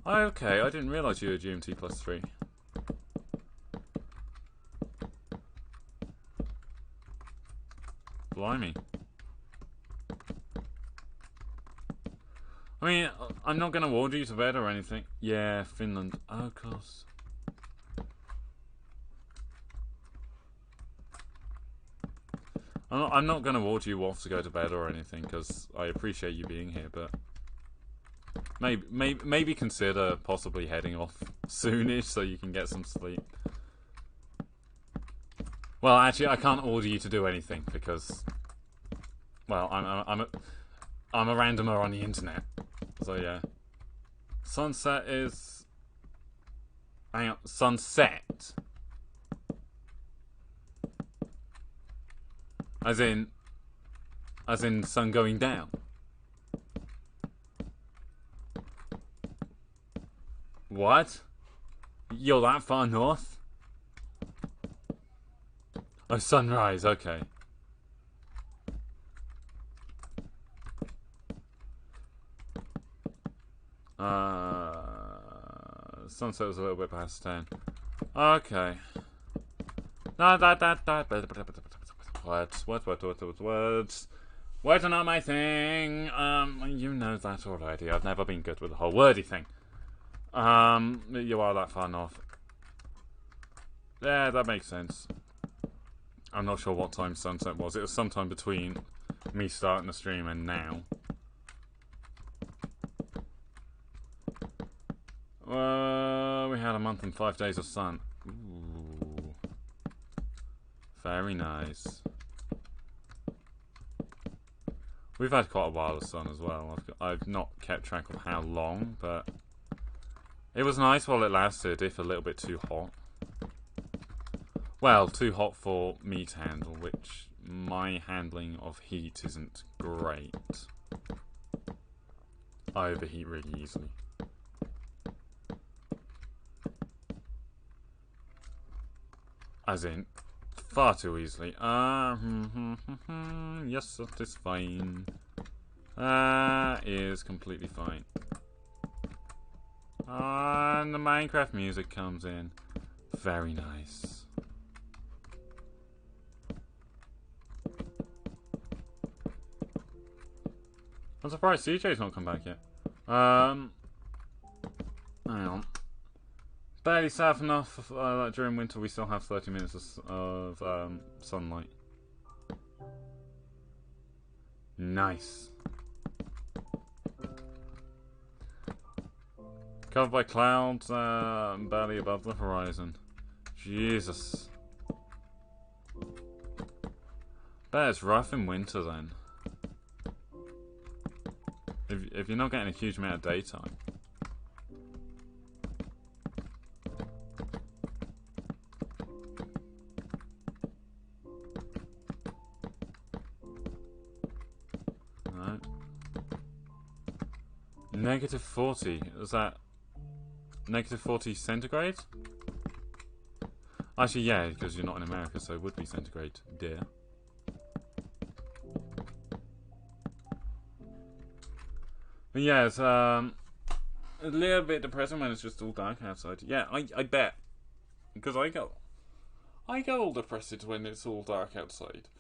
Okay, I didn't realise you were GMT plus 3. Blimey. I mean, I'm not going to order you to bed or anything. Yeah, Finland. Oh, of course. I'm not going to order you off to go to bed or anything, because I appreciate you being here, but... Maybe consider possibly heading off soonish so you can get some sleep. Well, actually, I can't order you to do anything because, well, I'm a randomer on the internet. So yeah, sunset is. Hang on, sunset. As in sun going down. What? You're that far north? Oh, sunrise, okay. Sunset was a little bit past 10. Okay. No, words. Words are not my thing. You know that already. I've never been good with the whole wordy thing. You are that far north. Yeah, that makes sense. I'm not sure what time sunset was. It was sometime between me starting the stream and now. We had a month and 5 days of sun. Ooh. Very nice. We've had quite a while of sun as well. I've not kept track of how long, but it was nice while it lasted, if a little bit too hot. Well, too hot for me to handle, which my handling of heat isn't great. I overheat really easily. As in, far too easily. Yes, that is fine. Is completely fine. And the Minecraft music comes in. Very nice. I'm surprised CJ's not come back yet. Hang on. Barely south enough that during winter we still have 30 minutes of sunlight. Nice. Covered by clouds, barely above the horizon. Jesus. Bet it's rough in winter then. If you're not getting a huge amount of daytime. Right. Negative 40. Is that negative 40 centigrade? Actually, yeah, because you're not in America, so it would be centigrade, dear. But yeah, it's a little bit depressing when it's just all dark outside. Yeah, I bet. Because I get all depressed when it's all dark outside.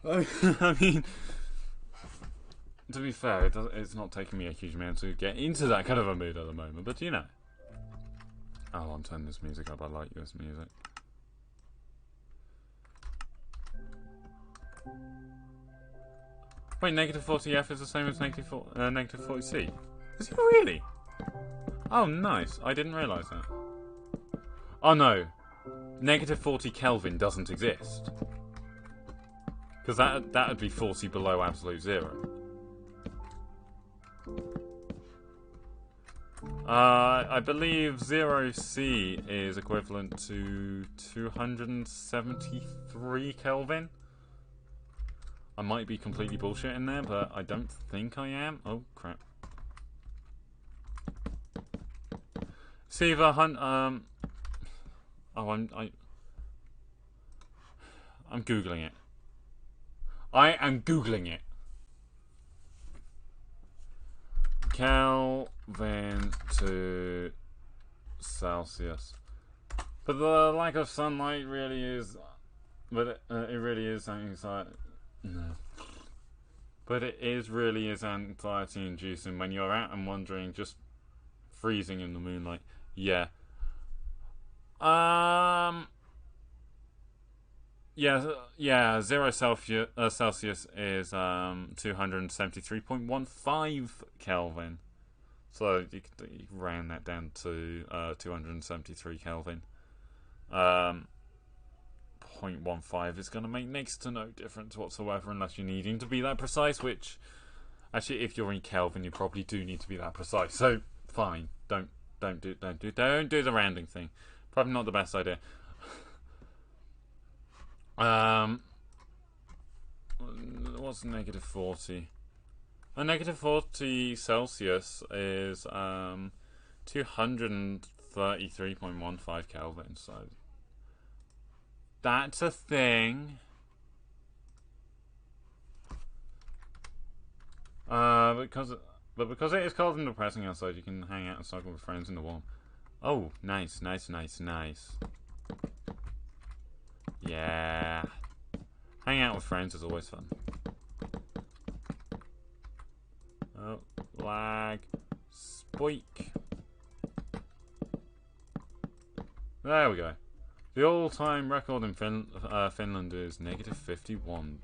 I mean, to be fair, it's not taking me a huge amount to get into that kind of a mood at the moment, but you know. Oh, I'm turning this music up. I like this music. Wait, negative 40F is the same as negative 40C? Is it really? Oh, nice. I didn't realise that. Oh, no. Negative 40 Kelvin doesn't exist. Because that would be 40 below absolute zero. I believe 0C is equivalent to 273 Kelvin. I might be completely bullshitting there, but I don't think I am. Oh, crap. It's either I'm Googling it. I am Googling it. Kelvin to Celsius. But the lack of sunlight really is... But it really is anxiety... No. But it really is anxiety inducing when you're out and wandering, just freezing in the moonlight. Yeah. Yeah, 0 Celsius is 273.15 Kelvin. So you can round that down to 273 Kelvin. 0.15 is going to make next to no difference whatsoever unless you're needing to be that precise, which, actually, if you're in Kelvin, you probably do need to be that precise. So, fine. Don't do the rounding thing. Probably not the best idea. What's negative 40? A negative 40 Celsius is 233.15 Kelvin, so that's a thing. Because it is cold and depressing outside, you can hang out and cycle with friends in the warm. Oh, nice. Yeah. Hanging out with friends is always fun. Oh, lag. Spoik. There we go. The all-time record in Finland is negative 51.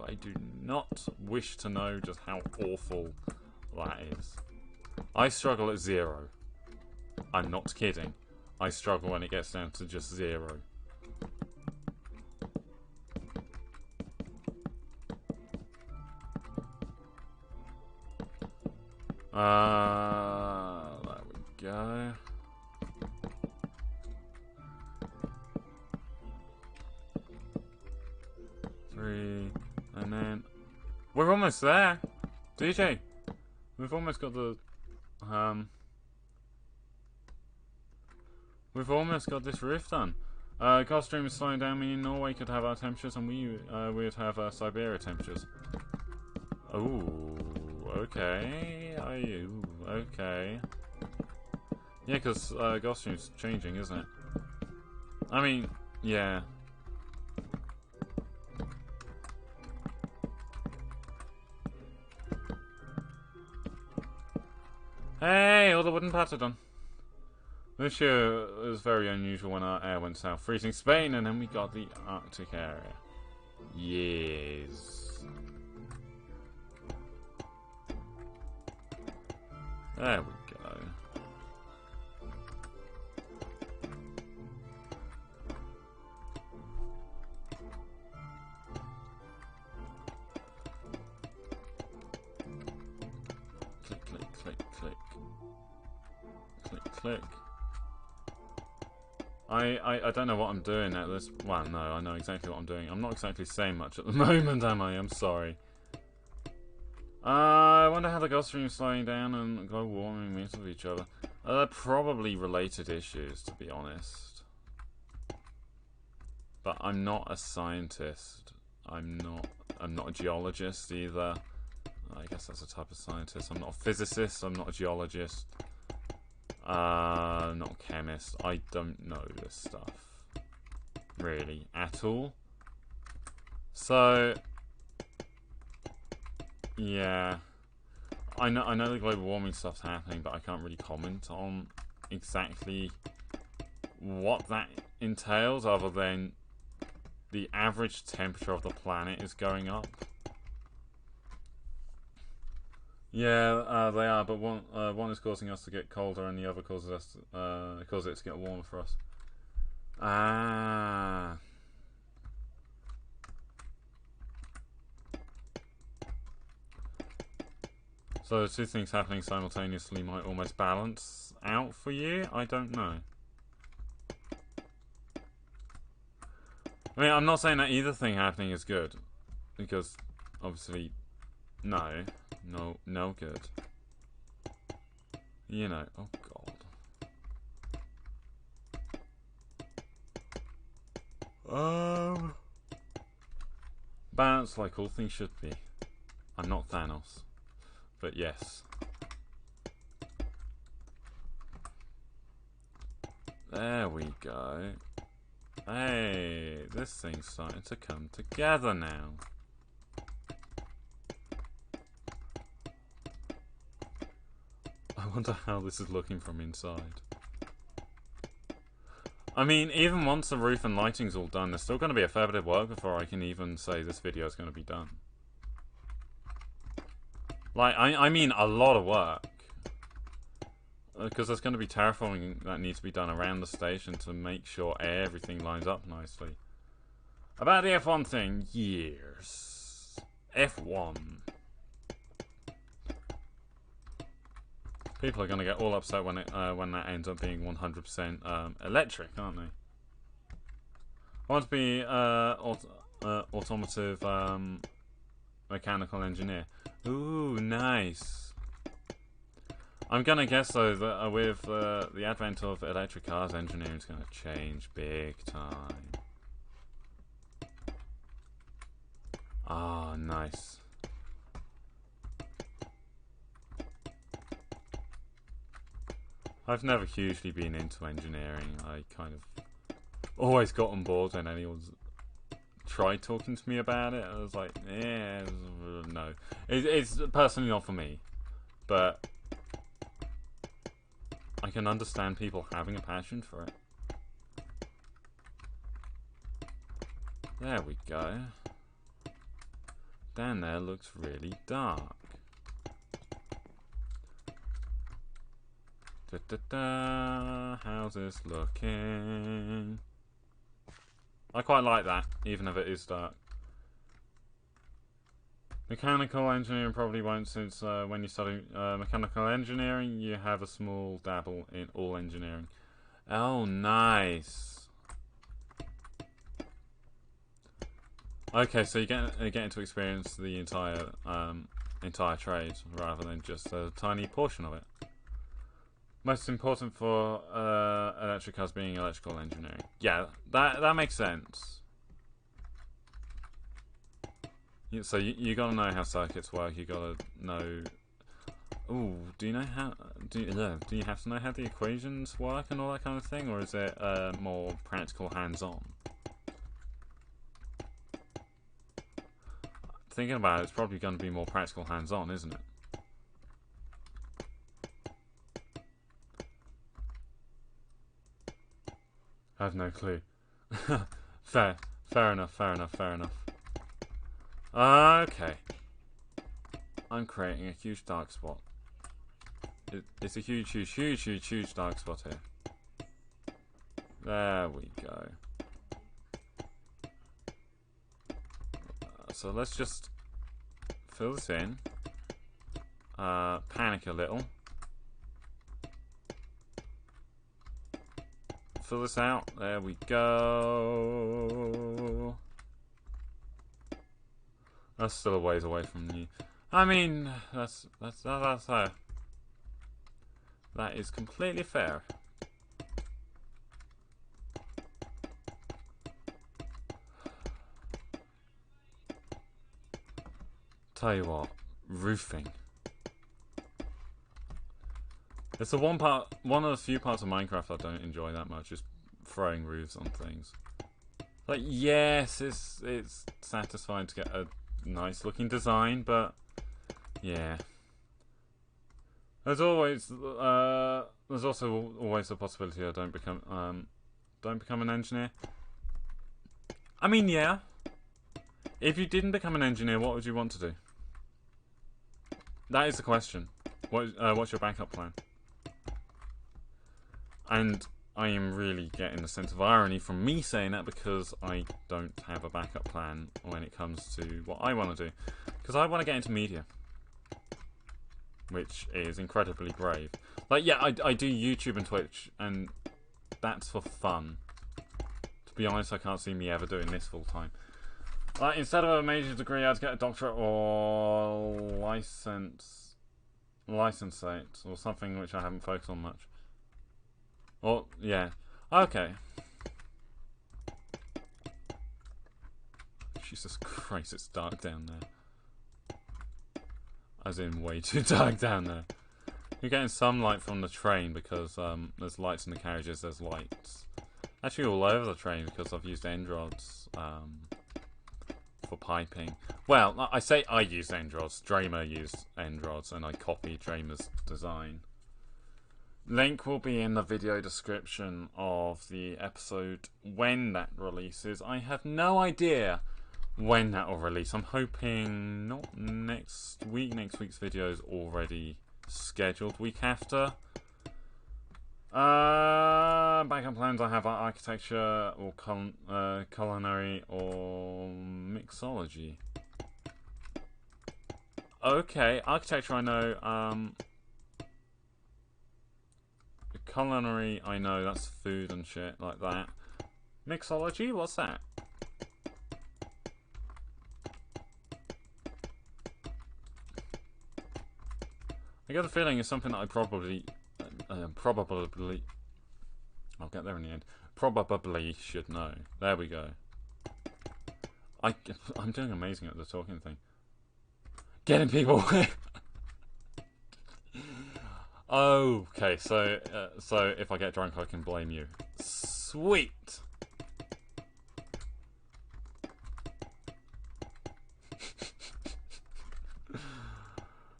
I do not wish to know just how awful that is. I struggle at 0. I'm not kidding. I struggle when it gets down to just 0. There we go. Three, and then we're almost there, DJ. We've almost got the we've almost got this roof done. Gulf Stream is slowing down, meaning Norway could have our temperatures, and we would have Siberia temperatures. Oh, okay. Okay. Yeah, because Gulf Stream's changing, isn't it? I mean, yeah. Hey, all the wooden parts are done. This year was very unusual when our air went south, freezing Spain, and then we got the Arctic area. Yes. There we go. Click, click, click, click. Click, click. I don't know what I'm doing at this. Well, no, I know exactly what I'm doing. I'm not exactly saying much at the moment, am I? I'm sorry. I wonder how the Gulf Stream is slowing down and global warming means with each other. They're probably related issues, to be honest. But I'm not a scientist. I'm not a geologist either. I guess that's a type of scientist. I'm not a physicist. I'm not a geologist. Not a chemist. I don't know this stuff. Really, at all. So, yeah. I know the global warming stuff's happening, but I can't really comment on exactly what that entails, other than the average temperature of the planet is going up. Yeah, they are, but one is causing us to get colder, and the other causes us causes it to get warmer for us. Ah. So two things happening simultaneously might almost balance out for you? I don't know. I mean, I'm not saying that either thing happening is good, because obviously, no good. You know, oh god. Balance like all things should be. I'm not Thanos, but yes. There we go. Hey, this thing's starting to come together now. I wonder how this is looking from inside. I mean, even once the roof and lighting's all done, there's still going to be a fair bit of work before I can even say this video is going to be done. Like, I mean a lot of work. Because there's going to be terraforming that needs to be done around the station to make sure everything lines up nicely. About the F1 thing, years. F1. People are going to get all upset when that ends up being 100% electric, aren't they? I want to be automotive mechanical engineer. Ooh, nice. I'm going to guess, though, that with the advent of electric cars, engineering is going to change big time. Ah, nice. I've never hugely been into engineering. I kind of always got on board when anyone's tried talking to me about it. I was like, yeah, no. It's personally not for me. But I can understand people having a passion for it. There we go. Down there looks really dark. How's this looking? I quite like that, even if it is dark. Mechanical engineering probably won't, since when you study mechanical engineering, you have a small dabble in all engineering. Oh, nice. Okay, so you get to experience the entire trade rather than just a tiny portion of it. Most important for electric cars being electrical engineering. Yeah, that makes sense. So you gotta know how circuits work. You gotta know. Ooh, do you know how? Do you have to know how the equations work and all that kind of thing, or is it more practical, hands-on? Thinking about it, it's probably going to be more practical, hands-on, isn't it? I have no clue. Fair enough. Okay. I'm creating a huge dark spot. It's a huge dark spot here. There we go. So let's just fill this in. Panic a little. Fill this out. There we go. That's still a ways away from you. I mean, that's fair. That is completely fair. Tell you what, roofing. It's the one of the few parts of Minecraft I don't enjoy that much, is throwing roofs on things. Like, yes, it's satisfying to get a nice looking design, but yeah. There's also always the possibility I don't become an engineer. I mean, yeah. If you didn't become an engineer, what would you want to do? That is the question. What's your backup plan? And I am really getting a sense of irony from me saying that, because I don't have a backup plan when it comes to what I want to do. Because I want to get into media. Which is incredibly brave. Like, yeah, I do YouTube and Twitch, and that's for fun. To be honest, I can't see me ever doing this full time. Like, instead of a major degree, I'd get a doctorate or licensate, or something which I haven't focused on much. Or, yeah. Okay. Jesus Christ, it's dark down there. As in, way too dark down there. You're getting some light from the train because there's lights in the carriages, there's lights. Actually all over the train because I've used end rods for piping. Well, I say I used end rods. Dramer used end rods and I copied Dramer's design. Link will be in the video description of the episode when that releases. I have no idea when that will release. I'm hoping not next week. Next week's video is already scheduled. Week after. Back backup plans I have are architecture or culinary or mixology. Okay, architecture I know. Culinary I know, that's food and shit like that. Mixology, what's that? I get the feeling it's something that I probably, I'll get there in the end. Probably should know. There we go. I'm doing amazing at the talking thing. Getting people. Okay, so if I get drunk, I can blame you. Sweet.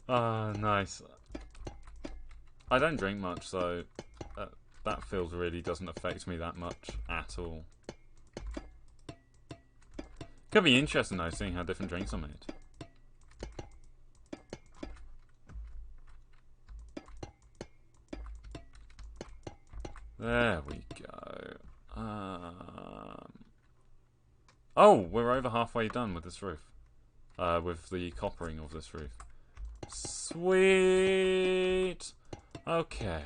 Nice. I don't drink much, so that feels really doesn't affect me that much at all. Could be interesting though, seeing how different drinks are made. There we go. Oh, we're over halfway done with this roof. With the coppering of this roof. Sweet. Okay.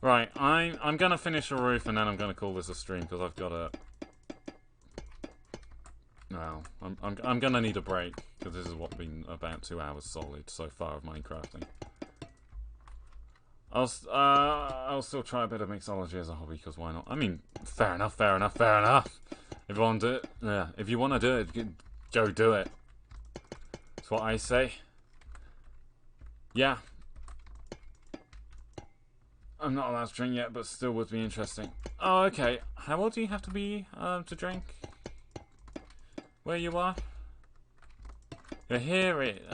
Right, I'm gonna finish the roof and then I'm gonna call this a stream because I've got a. No, I'm gonna need a break because this has been about 2 hours solid so far of Minecrafting. I'll still try a bit of mixology as a hobby because why not? I mean, fair enough, fair enough, fair enough. If you want to do it, yeah. If you want to do it, go do it. That's what I say. Yeah. I'm not allowed to drink yet, but still would be interesting. Oh, okay. How old do you have to be to drink? Where you are? Yeah, here it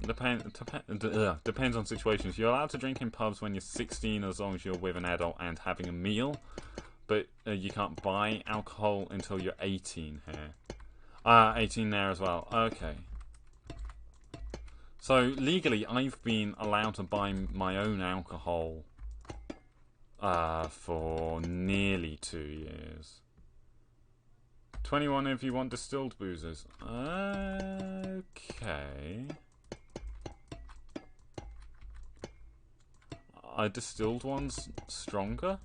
depends on situations. You're allowed to drink in pubs when you're 16 as long as you're with an adult and having a meal, but you can't buy alcohol until you're 18 here. 18 there as well. Okay. So legally, I've been allowed to buy my own alcohol for nearly 2 years. 21 if you want distilled boozes. Okay. Are distilled ones stronger?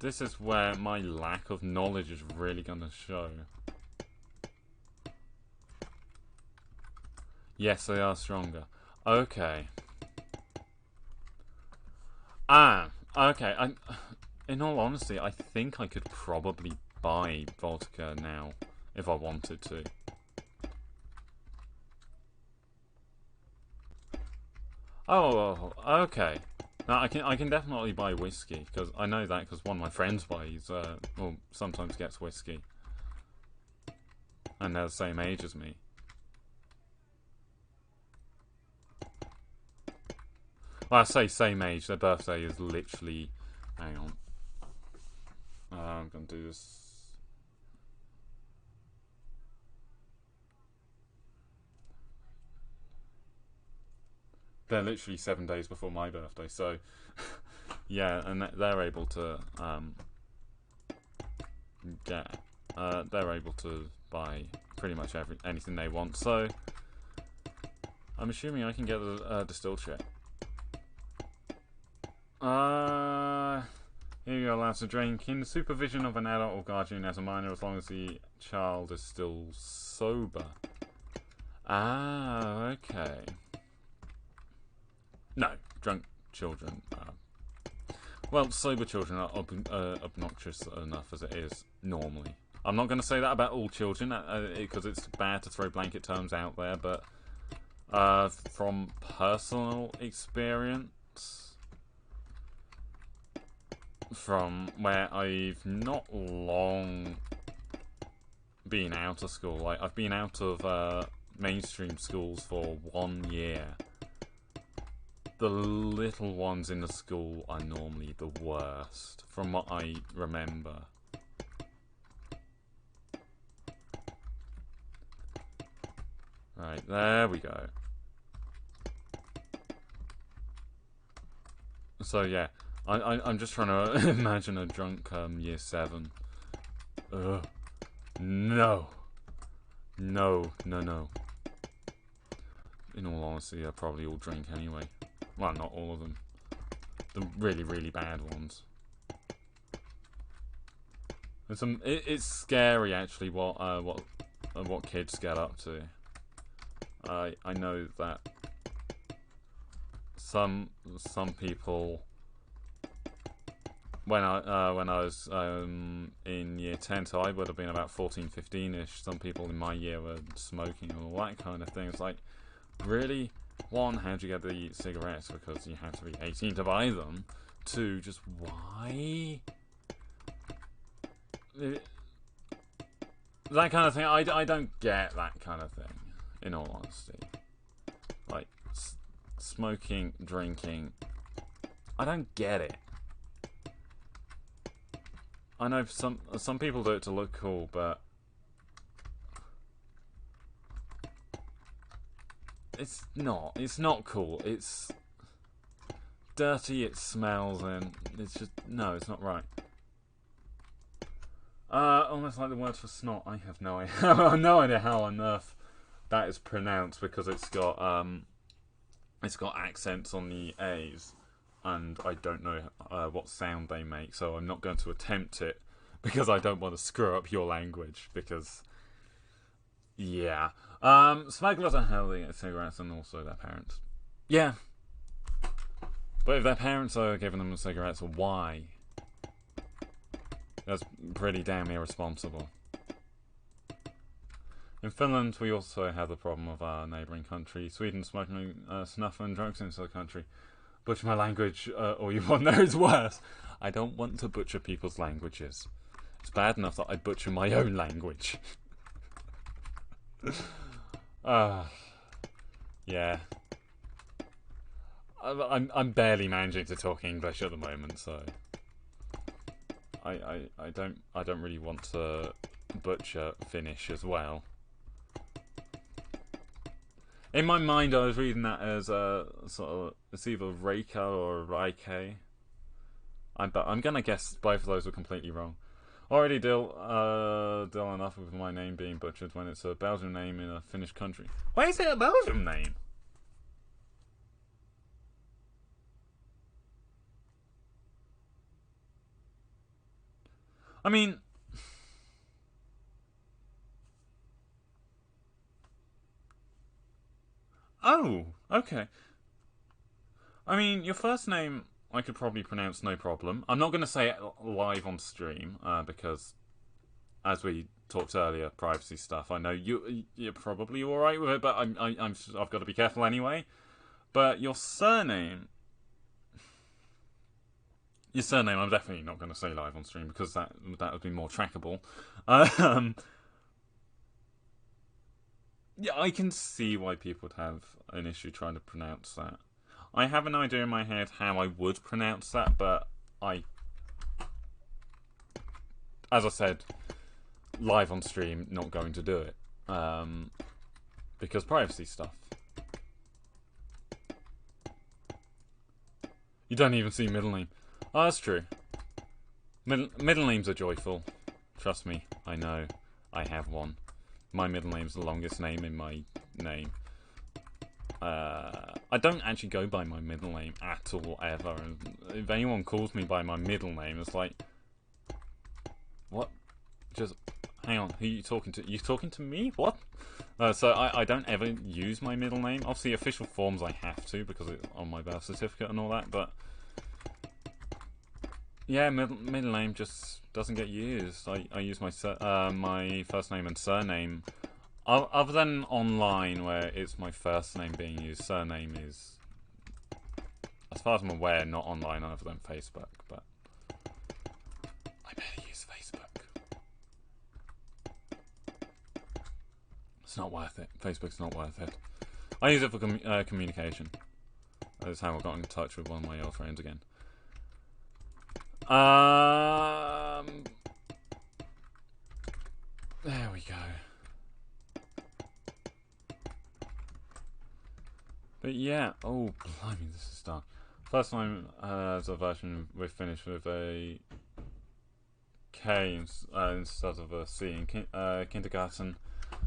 This is where my lack of knowledge is really gonna show. Yes, they are stronger. Okay. Okay. In all honesty, I think I could probably buy vodka now if I wanted to. Oh, okay. Now I can definitely buy whiskey because I know that because one of my friends buys or sometimes gets whiskey, and they're the same age as me. Well, I say same age. Their birthday is literally. Hang on. I'm gonna do this. They're literally 7 days before my birthday, so yeah, and they're able to they're able to buy pretty much anything they want. So I'm assuming I can get a distilled shit. Here you're allowed to drink in the supervision of an adult or guardian as a minor as long as the child is still sober. Okay. No, drunk children. Well, sober children are obnoxious enough as it is normally. I'm not going to say that about all children because it's bad to throw blanket terms out there, but from personal experience, from where I've not long been out of school, like I've been out of mainstream schools for 1 year. The little ones in the school are normally the worst, from what I remember. Right, there we go. So yeah, I'm just trying to imagine a drunk year 7. Ugh. No. No, no, no. In all honesty, they're probably all drink anyway. Well, not all of them. The really, really bad ones. It's scary actually what kids get up to. I know that some people when I was in year 10, so I would have been about 14, 15ish. Some people in my year were smoking and all that kind of thing. It's like, really? One, how'd you get the cigarettes? Because you had to be 18 to buy them. Two, just why? That kind of thing, I don't get that kind of thing, in all honesty. Like, smoking, drinking, I don't get it. I know some people do it to look cool, but it's not cool. It's dirty, it smells, and it's just, no, it's not right. Almost like the word for snot. I have no idea. No idea how on earth that is pronounced, because it's got accents on the A's, and I don't know what sound they make, so I'm not going to attempt it because I don't want to screw up your language. Because, yeah, smugglers are holding cigarettes, and also their parents. Yeah, but if their parents are giving them cigarettes, why? That's pretty damn irresponsible. In Finland, we also have the problem of our neighbouring country, Sweden, smuggling snuff and drugs into the country. Butcher my language, or you want there is worse. I don't want to butcher people's languages. It's bad enough that I butcher my own language. Yeah. I'm barely managing to talk English at the moment, so I don't really want to butcher Finnish as well. In my mind, I was reading that as sort of, it's either Reika or Raike. But I'm gonna guess both of those were completely wrong. Already deal enough with my name being butchered when it's a Belgian name in a Finnish country. Why is it a Belgian name? I mean, oh, okay. I mean, your first name I could probably pronounce no problem. I'm not going to say it live on stream because, as we talked earlier, privacy stuff. I know you're probably all right with it, but I've got to be careful anyway. But your surname, I'm definitely not going to say live on stream because that would be more trackable. Yeah, I can see why people would have an issue trying to pronounce that. I have an idea in my head how I would pronounce that, but as I said, live on stream, not going to do it. Because privacy stuff. You don't even see middle name. Oh, that's true. Middle names are joyful. Trust me, I know. I have one. My middle name's the longest name in my name. I don't actually go by my middle name at all, ever. And if anyone calls me by my middle name, it's like, what? Just hang on. Who are you talking to? You talking to me? What? So I don't ever use my middle name. Obviously, official forms I have to because it's on my birth certificate and all that. But yeah, middle name just doesn't get used. I use my my first name and surname. Other than online, where it's my first name being used, surname is, as far as I'm aware, not online other than Facebook. But I better use Facebook. It's not worth it. Facebook's not worth it. I use it for communication. That's how I got in touch with one of my old friends again. There we go. But yeah, oh blimey, this is dark. First time as a version we finished with a K instead of a C. In kindergarten,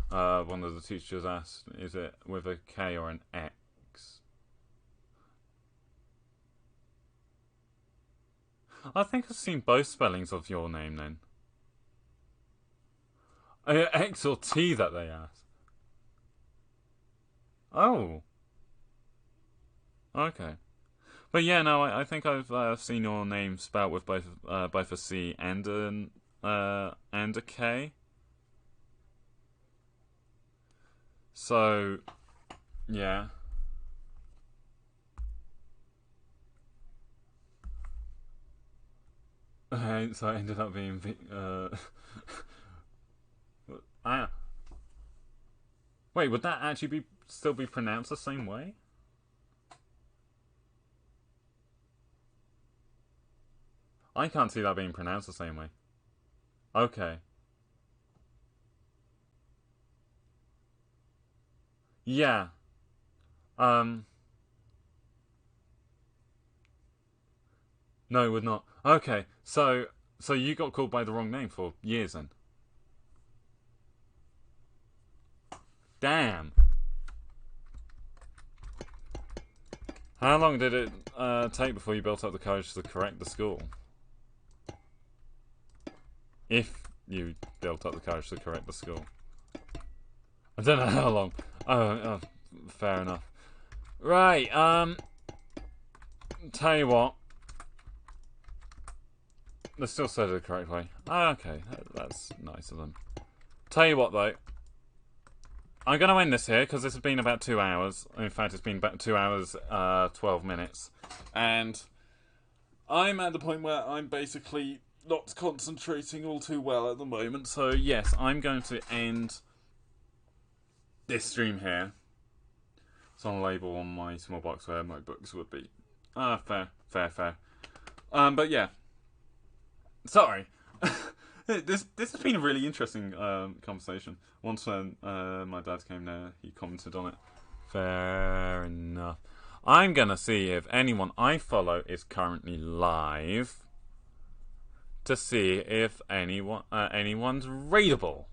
one of the teachers asked, is it with a K or an X? I think I've seen both spellings of your name then. X or T that they asked. Oh. Okay. But yeah, no, I think I've seen your name spelled with both a C and a K. So, yeah. So it ended up being ah. Wait, would that actually still be pronounced the same way? I can't see that being pronounced the same way. Okay. Yeah. Um. No, it would not. Okay. So you got called by the wrong name for years then. Damn. How long did it take before you built up the courage to correct the school? If you built up the courage to correct the school. I don't know how long. Oh, fair enough. Right, tell you what. They still said it the correct way. Oh, okay, that's nice of them. Tell you what, though. I'm going to end this here, because this has been about 2 hours. In fact, it's been about 2 hours, 12 minutes. And I'm at the point where I'm basically not concentrating all too well at the moment. So, yes, I'm going to end this stream here. It's on a label on my small box where my books would be. Fair. But yeah. Sorry. This has been a really interesting conversation. Once when my dad came there, he commented on it. Fair enough. I'm gonna see if anyone I follow is currently live to see if anyone's raidable.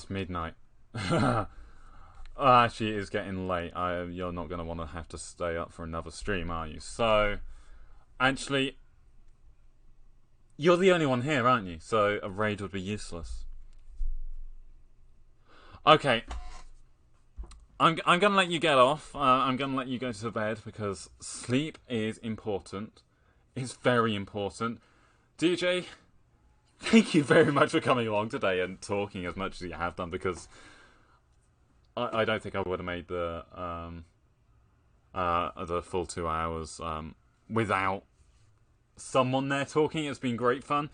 midnight. Actually, it is getting late. You're not gonna want to have to stay up for another stream, are you? So, actually, you're the only one here, aren't you? So a raid would be useless. Okay. I'm gonna let you get off. I'm gonna let you go to bed because sleep is important. It's very important. DJ, thank you very much for coming along today and talking as much as you have done, because I don't think I would have made the full 2 hours without someone there talking. It's been great fun.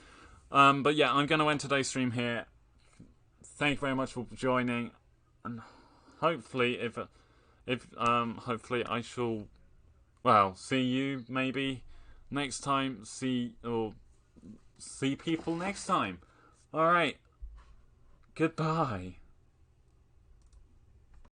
But yeah, I'm going to end today's stream here. Thank you very much for joining, and hopefully, hopefully I shall, see you maybe next time. See people next time. All right. Goodbye.